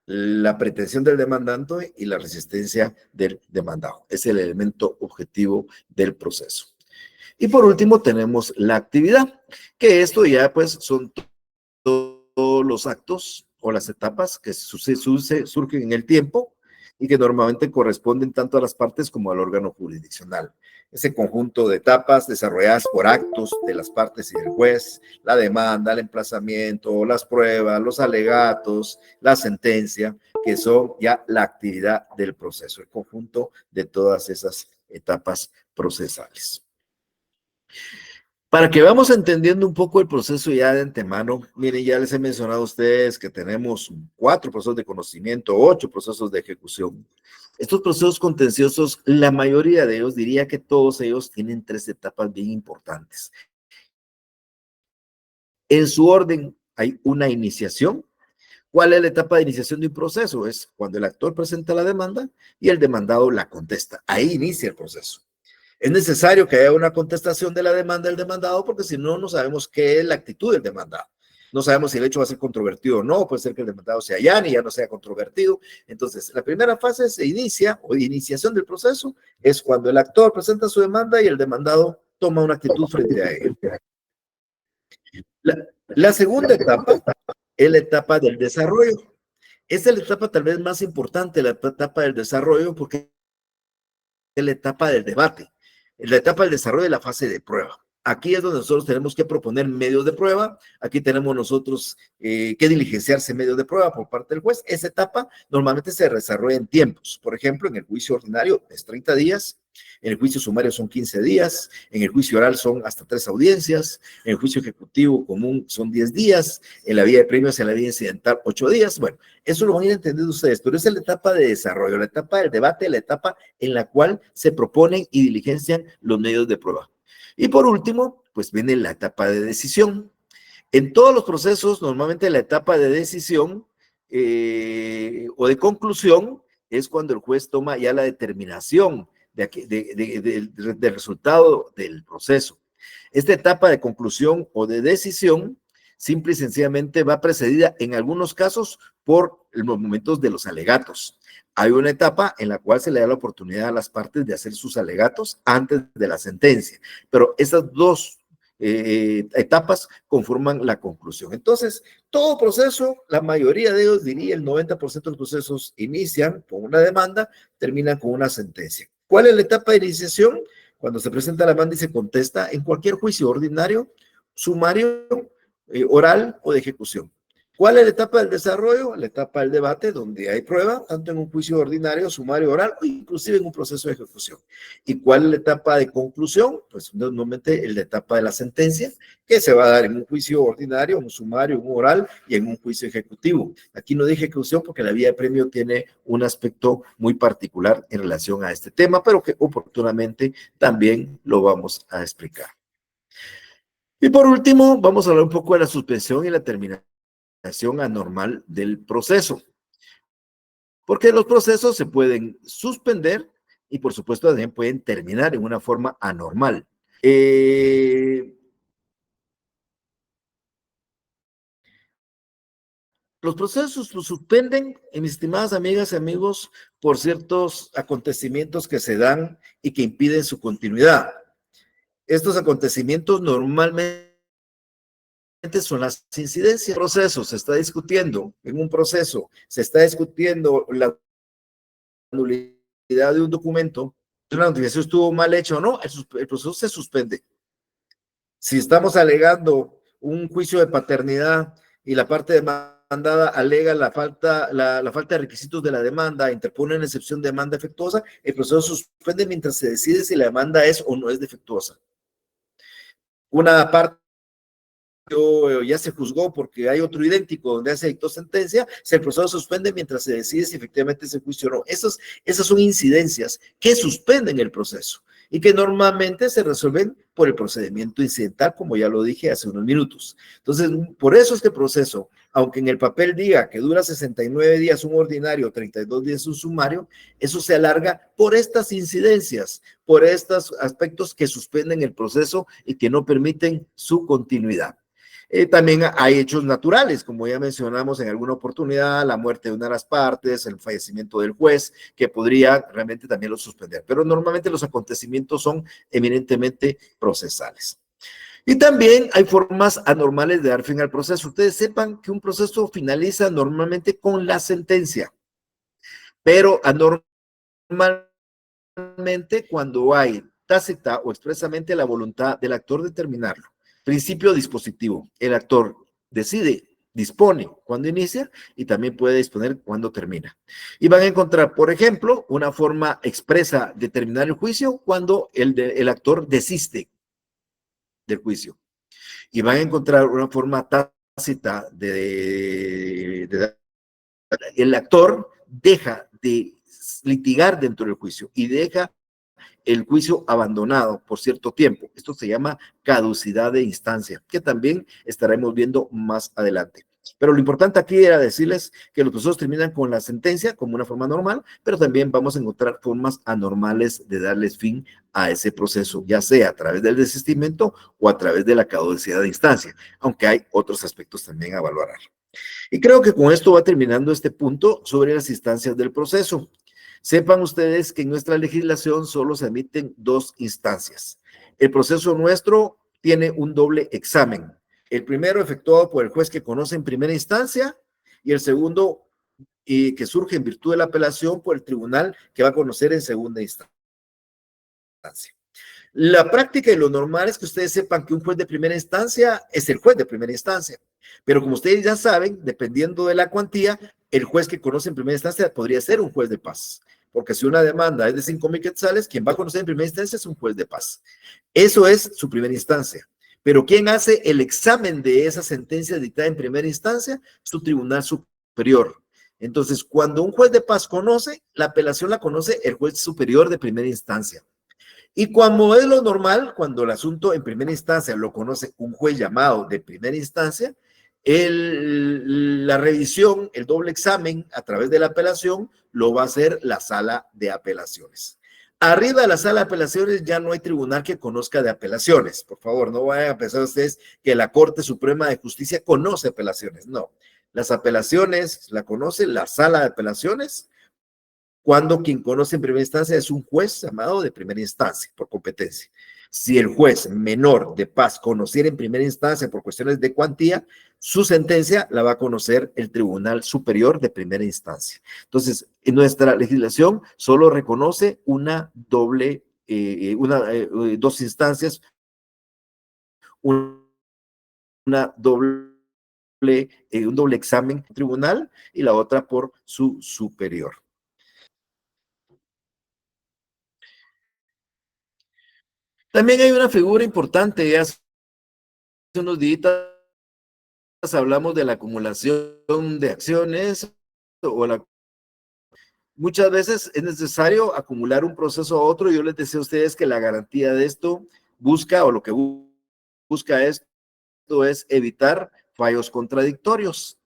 La pretensión del demandante y la resistencia del demandado. Es el elemento objetivo del proceso. Y por último tenemos la actividad, que esto ya pues son todos los actos o las etapas que surgen en el tiempo y que normalmente corresponden tanto a las partes como al órgano jurisdiccional. Ese conjunto de etapas desarrolladas por actos de las partes y del juez, la demanda, el emplazamiento, las pruebas, los alegatos, la sentencia, que son ya la actividad del proceso, el conjunto de todas esas etapas procesales. Para que vamos entendiendo un poco el proceso ya de antemano, miren, ya les he mencionado a ustedes que tenemos 4 procesos de conocimiento, 8 procesos de ejecución. Estos procesos contenciosos, la mayoría de ellos, diría que todos ellos tienen 3 etapas bien importantes. En su orden hay una iniciación, ¿Cuál es la etapa de iniciación de un proceso? Es cuando el actor presenta la demanda y el demandado la contesta. Ahí inicia el proceso. Es necesario que haya una contestación de la demanda del demandado porque si no, no sabemos qué es la actitud del demandado. No sabemos si el hecho va a ser controvertido o no, puede ser que el demandado se allane y ya no sea controvertido. Entonces, la primera fase se inicia, o de iniciación del proceso, es cuando el actor presenta su demanda y el demandado toma una actitud frente a él. La segunda etapa es la etapa del desarrollo. Esta es la etapa tal vez más importante, la etapa del desarrollo, porque es la etapa del debate, la etapa del desarrollo de la fase de prueba. Aquí es donde nosotros tenemos que proponer medios de prueba, aquí tenemos nosotros que diligenciarse medios de prueba por parte del juez. Esa etapa normalmente se desarrolla en tiempos. Por ejemplo, en el juicio ordinario es 30 días, en el juicio sumario son 15 días, en el juicio oral son hasta 3 audiencias, en el juicio ejecutivo común son 10 días, en la vía de premios y en la vía incidental 8 días. Bueno, eso lo van a ir entendiendo ustedes, pero esa es la etapa de desarrollo, la etapa del debate, la etapa en la cual se proponen y diligencian los medios de prueba. Y por último, pues viene la etapa de decisión. En todos los procesos, normalmente la etapa de decisión o de conclusión es cuando el juez toma ya la determinación del resultado del proceso. Esta etapa de conclusión o de decisión simple y sencillamente va precedida en algunos casos por los momentos de los alegatos. Hay una etapa en la cual se le da la oportunidad a las partes de hacer sus alegatos antes de la sentencia, pero esas dos etapas conforman la conclusión. Entonces, todo proceso, la mayoría de ellos, diría el 90% de los procesos inician con una demanda, terminan con una sentencia. ¿Cuál es la etapa de iniciación? Cuando se presenta la demanda y se contesta en cualquier juicio ordinario, sumario, oral o de ejecución. ¿Cuál es la etapa del desarrollo? La etapa del debate, donde hay prueba, tanto en un juicio ordinario, sumario, oral, o inclusive en un proceso de ejecución. ¿Y cuál es la etapa de conclusión? Pues normalmente es la etapa de la sentencia, que se va a dar en un juicio ordinario, en un sumario, en un oral y en un juicio ejecutivo. Aquí no dije ejecución porque la vía de premio tiene un aspecto muy particular en relación a este tema, pero que oportunamente también lo vamos a explicar. Y por último, vamos a hablar un poco de la suspensión y la terminación anormal del proceso, porque los procesos se pueden suspender y por supuesto también pueden terminar en una forma anormal. Los procesos se suspenden, mis estimadas amigas y amigos, por ciertos acontecimientos que se dan y que impiden su continuidad. Estos acontecimientos normalmente son las incidencias. Proceso, se está discutiendo en un proceso, se está discutiendo la nulidad de un documento, una notificación estuvo mal hecha o no, el proceso se suspende. Si estamos alegando un juicio de paternidad y la parte demandada alega la falta de requisitos de la demanda, interpone una excepción de demanda defectuosa, el proceso se suspende mientras se decide si la demanda es o no es defectuosa. Una parte ya se juzgó porque hay otro idéntico donde se dictó sentencia, el proceso se suspende mientras se decide si efectivamente se juicio o no. Esas son incidencias que suspenden el proceso y que normalmente se resuelven por el procedimiento incidental, como ya lo dije hace unos minutos. Entonces, por eso este proceso, aunque en el papel diga que dura 69 días un ordinario, 32 días un sumario, eso se alarga por estas incidencias, por estos aspectos que suspenden el proceso y que no permiten su continuidad. También hay hechos naturales, como ya mencionamos en alguna oportunidad, la muerte de una de las partes, el fallecimiento del juez, que podría realmente también lo suspender. Pero normalmente los acontecimientos son eminentemente procesales. Y también hay formas anormales de dar fin al proceso. Ustedes sepan que un proceso finaliza normalmente con la sentencia, pero anormalmente cuando hay tácita o expresamente la voluntad del actor de terminarlo. Principio dispositivo. El actor decide, dispone cuando inicia y también puede disponer cuando termina. Y van a encontrar, por ejemplo, una forma expresa de terminar el juicio cuando el actor desiste del juicio. Y van a encontrar una forma tácita el actor deja de litigar dentro del juicio y deja el juicio abandonado por cierto tiempo. Esto se llama caducidad de instancia, que también estaremos viendo más adelante. Pero lo importante aquí era decirles que los procesos terminan con la sentencia como una forma normal, pero también vamos a encontrar formas anormales de darles fin a ese proceso, ya sea a través del desistimiento o a través de la caducidad de instancia, aunque hay otros aspectos también a valorar. Y creo que con esto va terminando este punto sobre las instancias del proceso. Sepan ustedes que en nuestra legislación solo se admiten 2 instancias. El proceso nuestro tiene un doble examen. El primero efectuado por el juez que conoce en primera instancia y el segundo que surge en virtud de la apelación por el tribunal que va a conocer en segunda instancia. La práctica y lo normal es que ustedes sepan que un juez de primera instancia es el juez de primera instancia, pero como ustedes ya saben, dependiendo de la cuantía, el juez que conoce en primera instancia podría ser un juez de paz, porque si una demanda es de 5,000 quetzales, quien va a conocer en primera instancia es un juez de paz. Eso es su primera instancia. Pero ¿quién hace el examen de esa sentencia dictada en primera instancia? Su tribunal superior. Entonces, cuando un juez de paz conoce, la apelación la conoce el juez superior de primera instancia. Y como es lo normal, cuando el asunto en primera instancia lo conoce un juez llamado de primera instancia, la revisión, el doble examen a través de la apelación, lo va a hacer la sala de apelaciones. Arriba de la sala de apelaciones ya no hay tribunal que conozca de apelaciones. Por favor, no vayan a pensar ustedes que la Corte Suprema de Justicia conoce apelaciones. No, las apelaciones la conoce la sala de apelaciones, cuando quien conoce en primera instancia es un juez llamado de primera instancia por competencia. Si el juez menor de paz conociera en primera instancia por cuestiones de cuantía, su sentencia la va a conocer el Tribunal Superior de primera instancia. Entonces, en nuestra legislación solo reconoce una doble, dos instancias, una doble, un doble examen tribunal y la otra por su superior. También hay una figura importante, hace unos días hablamos de la acumulación de acciones o muchas veces es necesario acumular un proceso a otro. Yo les decía a ustedes que la garantía de esto busca, o lo que busca esto es evitar fallos contradictorios.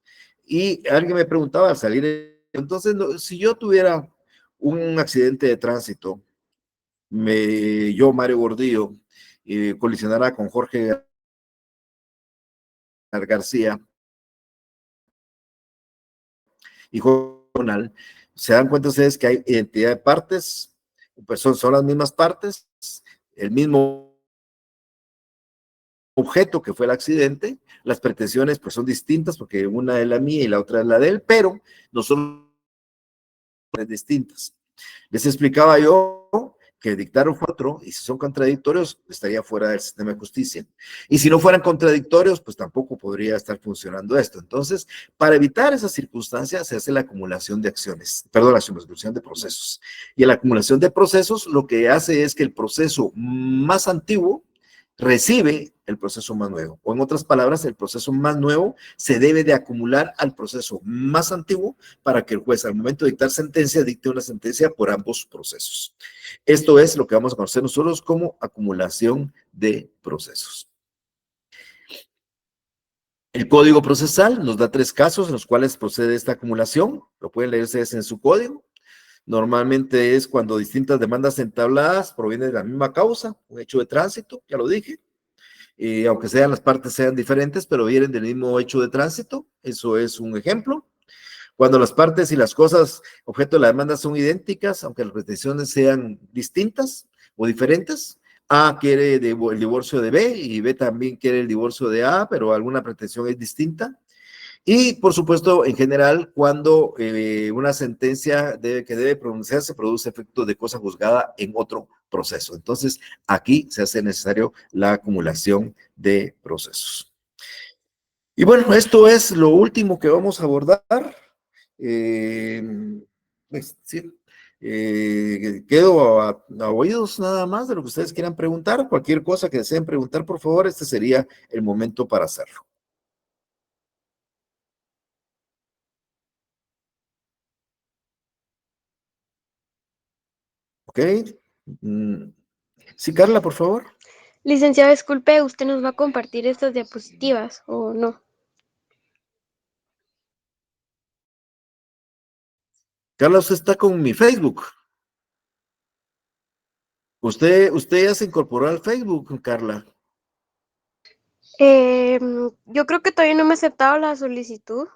Y alguien me preguntaba al salir, entonces, si yo tuviera un accidente de tránsito, yo, Mario Gordillo, colisionara con Jorge García y Jonal, se dan cuenta ustedes que hay identidad de partes, pues son las mismas partes, el mismo objeto que fue el accidente, las pretensiones pues son distintas porque una es la mía y la otra es la de él, pero no son distintas. Les explicaba yo que dictar un otro, y si son contradictorios, estaría fuera del sistema de justicia. Y si no fueran contradictorios, pues tampoco podría estar funcionando esto. Entonces, para evitar esas circunstancias, se hace la acumulación de acciones, perdón, la acumulación de procesos. Y la acumulación de procesos lo que hace es que el proceso más antiguo recibe el proceso más nuevo. O en otras palabras, el proceso más nuevo se debe de acumular al proceso más antiguo para que el juez al momento de dictar sentencia dicte una sentencia por ambos procesos. Esto es lo que vamos a conocer nosotros como acumulación de procesos. El Código Procesal nos da 3 casos en los cuales procede esta acumulación. Lo pueden leer ustedes en su código. Normalmente es cuando distintas demandas entabladas provienen de la misma causa, un hecho de tránsito, ya lo dije, aunque las partes sean diferentes, pero vienen del mismo hecho de tránsito, eso es un ejemplo. Cuando las partes y las cosas objeto de la demanda son idénticas, aunque las pretensiones sean distintas o diferentes, A quiere el divorcio de B y B también quiere el divorcio de A, pero alguna pretensión es distinta. Y, por supuesto, en general, cuando una sentencia que debe pronunciarse produce efecto de cosa juzgada en otro proceso. Entonces, aquí se hace necesario la acumulación de procesos. Y bueno, esto es lo último que vamos a abordar. Sí. Quedo a oídos nada más de lo que ustedes quieran preguntar. Cualquier cosa que deseen preguntar, por favor, este sería el momento para hacerlo. Ok. Sí, Carla, por favor. Licenciado, disculpe, ¿usted nos va a compartir estas diapositivas o no? Carla, usted está con mi Facebook. Usted ya se incorporó al Facebook, Carla. Yo creo que todavía no me he aceptado la solicitud.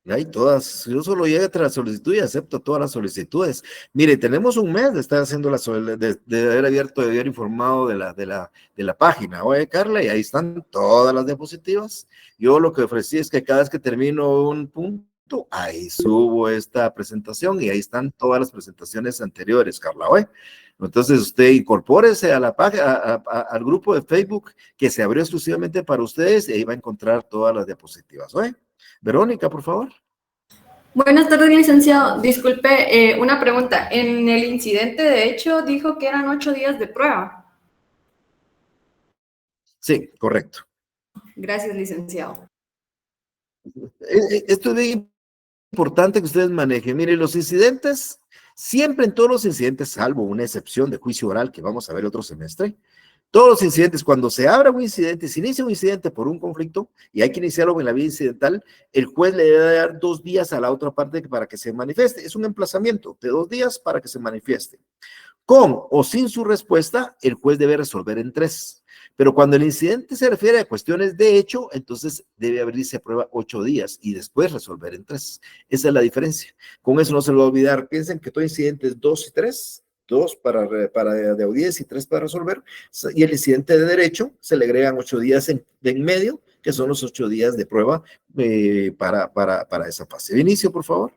Hay todas, yo solo llego a la solicitud y acepto todas las solicitudes. Mire, tenemos un mes de estar haciendo de haber abierto, de haber informado de la página, oye, Carla, y ahí están todas las diapositivas. Yo lo que ofrecí es que cada vez que termino un punto, ahí subo esta presentación y ahí están todas las presentaciones anteriores, Carla, oye. Entonces usted incorpórese a la página, al grupo de Facebook que se abrió exclusivamente para ustedes y ahí va a encontrar todas las diapositivas, oye. Verónica, por favor. Buenas tardes, licenciado. Disculpe, una pregunta. En el incidente, de hecho, dijo que eran 8 días de prueba. Sí, correcto. Gracias, licenciado. Esto es bien importante que ustedes manejen. Miren, los incidentes, siempre en todos los incidentes, salvo una excepción de juicio oral que vamos a ver otro semestre, todos los incidentes, cuando se abra un incidente, se inicia un incidente por un conflicto y hay que iniciarlo en la vía incidental, el juez le debe dar 2 días a la otra parte para que se manifieste. Es un emplazamiento de 2 días para que se manifieste. Con o sin su respuesta, el juez debe resolver en 3. Pero cuando el incidente se refiere a cuestiones de hecho, entonces debe abrirse a prueba 8 días y después resolver en 3. Esa es la diferencia. Con eso no se lo va a olvidar. Piensen que todo incidente es 2 y 3. 2 para de audiencia y 3 para resolver, y el incidente de derecho se le agregan 8 días en medio, que son los 8 días de prueba para esa fase. De inicio, por favor.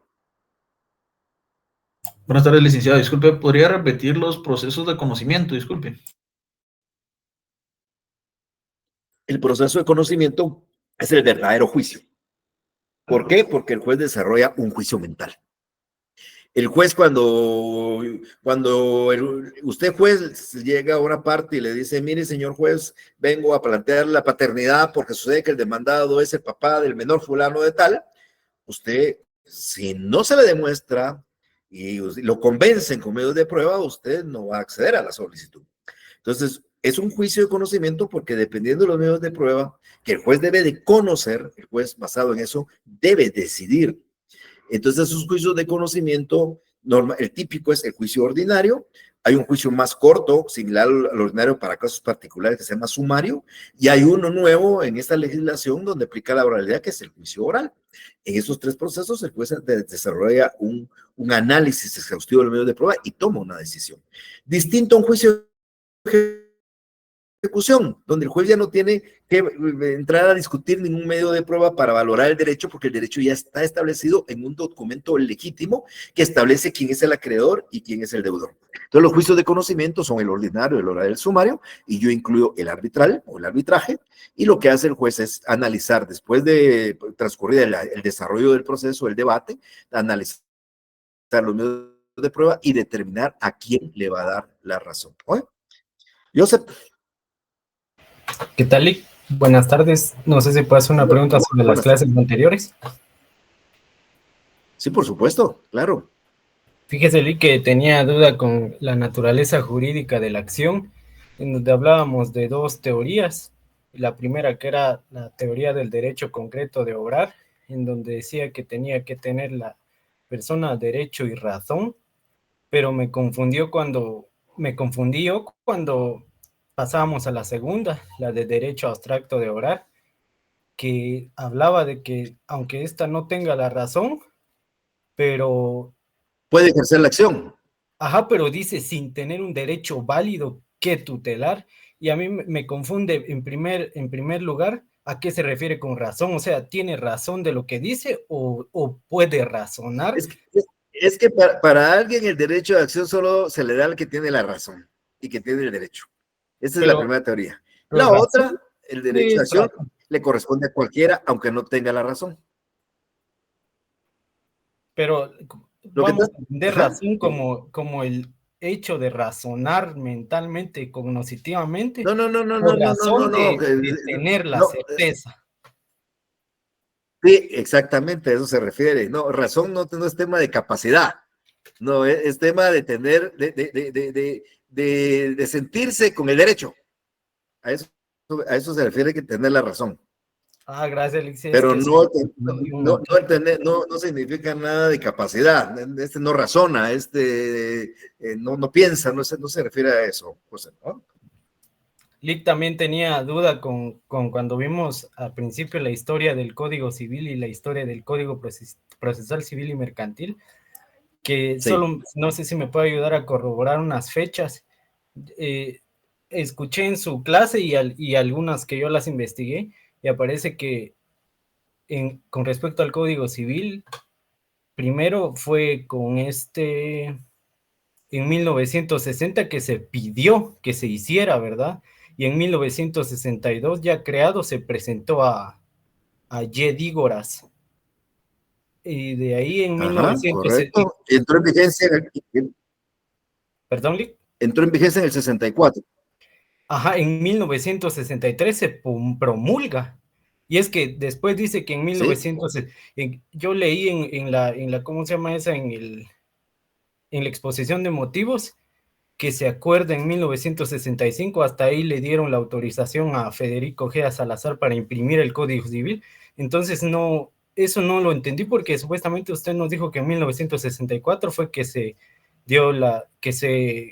Buenas tardes, licenciado. Disculpe, ¿podría repetir los procesos de conocimiento? Disculpe. El proceso de conocimiento es el verdadero juicio. ¿Por qué? Porque el juez desarrolla un juicio mental. El juez cuando usted juez llega a una parte y le dice, mire señor juez, vengo a plantear la paternidad porque sucede que el demandado es el papá del menor fulano de tal, usted, si no se le demuestra y lo convencen con medios de prueba, usted no va a acceder a la solicitud. Entonces, es un juicio de conocimiento porque dependiendo de los medios de prueba que el juez debe de conocer, el juez basado en eso debe decidir. Entonces, esos juicios de conocimiento, el típico es el juicio ordinario. Hay un juicio más corto, similar al ordinario para casos particulares, que se llama sumario, y hay uno nuevo en esta legislación donde aplica la oralidad, que es el juicio oral. En esos 3 procesos, el juez desarrolla un análisis exhaustivo de los medios de prueba y toma una decisión. Distinto a un juicio de ejecución, donde el juez ya no tiene que entrar a discutir ningún medio de prueba para valorar el derecho, porque el derecho ya está establecido en un documento legítimo que establece quién es el acreedor y quién es el deudor. Entonces, los juicios de conocimiento son el ordinario, el oral y el sumario, y yo incluyo el arbitral o el arbitraje, y lo que hace el juez es analizar, después de transcurrir el desarrollo del proceso, el debate, analizar los medios de prueba y determinar a quién le va a dar la razón. ¿Oye? Joseph. ¿Qué tal, Lick? Buenas tardes. No sé si puedo hacer una pregunta sobre las clases anteriores. Sí, por supuesto, claro. Fíjese, Lick, que tenía duda con la naturaleza jurídica de la acción, en donde hablábamos de 2 teorías. La primera, que era la teoría del derecho concreto de obrar, en donde decía que tenía que tener la persona derecho y razón, pero me confundí yo cuando pasábamos a la segunda, la de derecho abstracto de obrar, que hablaba de que aunque ésta no tenga la razón, pero... puede ejercer la acción. Ajá, pero dice sin tener un derecho válido que tutelar, y a mí me confunde en primer lugar a qué se refiere con razón. O sea, ¿tiene razón de lo que dice o puede razonar? Es que para alguien el derecho de acción solo se le da al que tiene la razón y que tiene el derecho. Esa es la primera teoría. La otra, el derecho de acción le corresponde a cualquiera, aunque no tenga la razón. Pero vamos a entender razón como el hecho de razonar mentalmente, cognitivamente. No, de tener la certeza. Sí, exactamente, a eso se refiere. No, razón no es tema de capacidad. No, es tema de tener, de sentirse con el derecho. A eso se refiere que tener la razón. Gracias, Lick. Sí, es Pero que no, sí, no significa nada de capacidad. Este no razona, no piensa, no se refiere a eso, José, ¿no? Lick también tenía duda con cuando vimos al principio la historia del Código Civil y la historia del Código Procesal Civil y Mercantil, que Sí. solo, no sé si me puede ayudar a corroborar unas fechas. Escuché en su clase y algunas que yo las investigué, y aparece que con respecto al Código Civil, primero fue con en 1960 que se pidió que se hiciera, ¿verdad? Y en 1962 ya creado se presentó a Yedígoras. Y de ahí en Ajá, 1960... correcto. Entró en vigencia ¿Perdón, Lick? entró en vigencia en el 64. Ajá, en 1963 se promulga. Y es que después dice que en 1900, yo leí en la, ¿cómo se llama esa? En la exposición de motivos, que se acuerda en 1965, hasta ahí le dieron la autorización a Federico G. Salazar para imprimir el Código Civil. Entonces eso no lo entendí, porque supuestamente usted nos dijo que en 1964 fue que se dio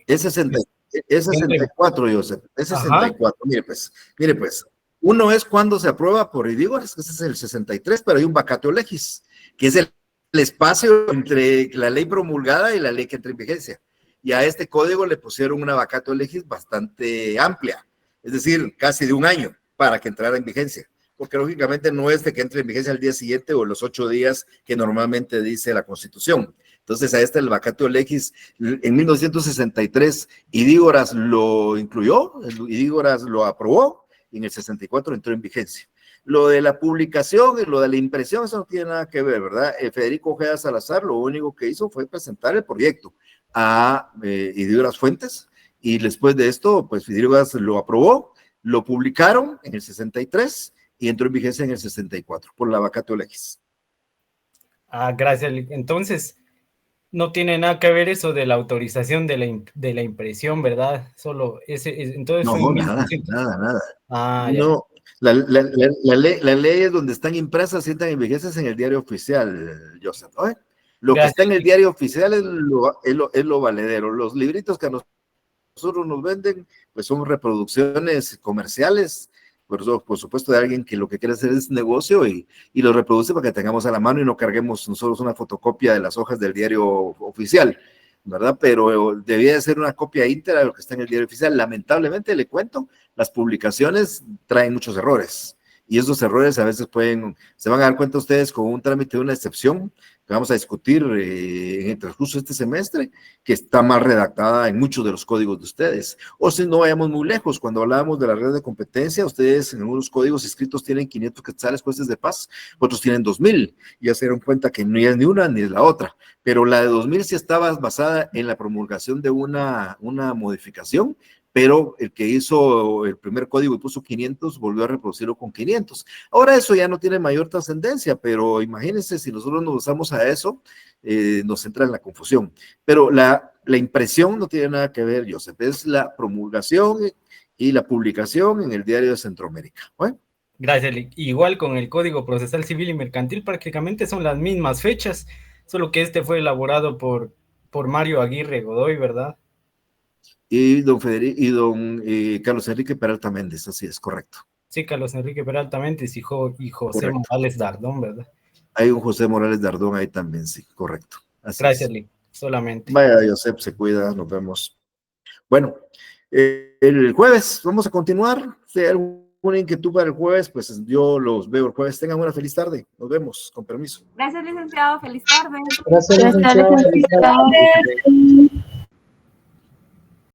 Es 64, Joseph, es 64. Mire pues, uno es cuando se aprueba por Idígoras, que ese es el 63, pero hay un vacatio legis, que es el espacio entre la ley promulgada y la ley que entra en vigencia. Y a este código le pusieron una vacatio legis bastante amplia, es decir, casi de un año para que entrara en vigencia, porque lógicamente no es de que entre en vigencia al día siguiente o los 8 días que normalmente dice la Constitución. Entonces a el vacatio legis en 1963 Idígoras lo incluyó, Idígoras lo aprobó y en el 64 entró en vigencia. Lo de la publicación y lo de la impresión, eso no tiene nada que ver, ¿verdad? Federico Ojeda Salazar lo único que hizo fue presentar el proyecto a Idígoras Fuentes, y después de esto, pues Idígoras lo aprobó, lo publicaron en el 63 y entró en vigencia en el 64 por la vacatio legis. Gracias. Entonces, no tiene nada que ver eso de la autorización de la impresión, ¿verdad? Solo entonces no, fue en nada. Ya. No, la ley es donde están impresas, sientan en vigencia en el diario oficial, Joseph. ¿Eh? Lo que está en el diario oficial es lo valedero. Los libritos que a nosotros nos venden, pues son reproducciones comerciales, por supuesto, de alguien que lo que quiere hacer es negocio y lo reproduce para que tengamos a la mano y no carguemos nosotros una fotocopia de las hojas del diario oficial, ¿verdad? Pero debía de ser una copia íntegra de lo que está en el diario oficial. Lamentablemente, le cuento, las publicaciones traen muchos errores, y esos errores a veces se van a dar cuenta ustedes con un trámite de una excepción que vamos a discutir en el transcurso de este semestre, que está mal redactada en muchos de los códigos de ustedes. O si no vayamos muy lejos, cuando hablábamos de la red de competencia, ustedes en algunos códigos escritos tienen 500 quetzales jueces de paz, otros tienen 2,000, ya se dieron cuenta que no es ni una ni la otra, pero la de 2,000 sí estaba basada en la promulgación de una modificación, pero el que hizo el primer código y puso 500, volvió a reproducirlo con 500. Ahora eso ya no tiene mayor trascendencia, pero imagínense si nosotros nos usamos a eso, nos entra en la confusión. Pero la impresión no tiene nada que ver, Joseph, es la promulgación y la publicación en el Diario de Centroamérica. ¿Bueno? Gracias, Lick. Igual con el Código Procesal Civil y Mercantil prácticamente son las mismas fechas, solo que este fue elaborado por Mario Aguirre Godoy, ¿verdad? Y don Carlos Enrique Peralta Méndez, así es, correcto. Sí, Carlos Enrique Peralta Méndez y José Correcto. Morales Dardón, ¿verdad? Hay un José Morales Dardón ahí también, sí, correcto. Así Gracias, es. Lick, solamente. Vaya, Josep, se cuida, nos vemos. Bueno, el jueves vamos a continuar. Si hay alguna inquietud para el jueves, pues yo los veo el jueves. Tengan una feliz tarde. Nos vemos, con permiso. Gracias, licenciado. Feliz tarde. Gracias, licenciado. Feliz tarde.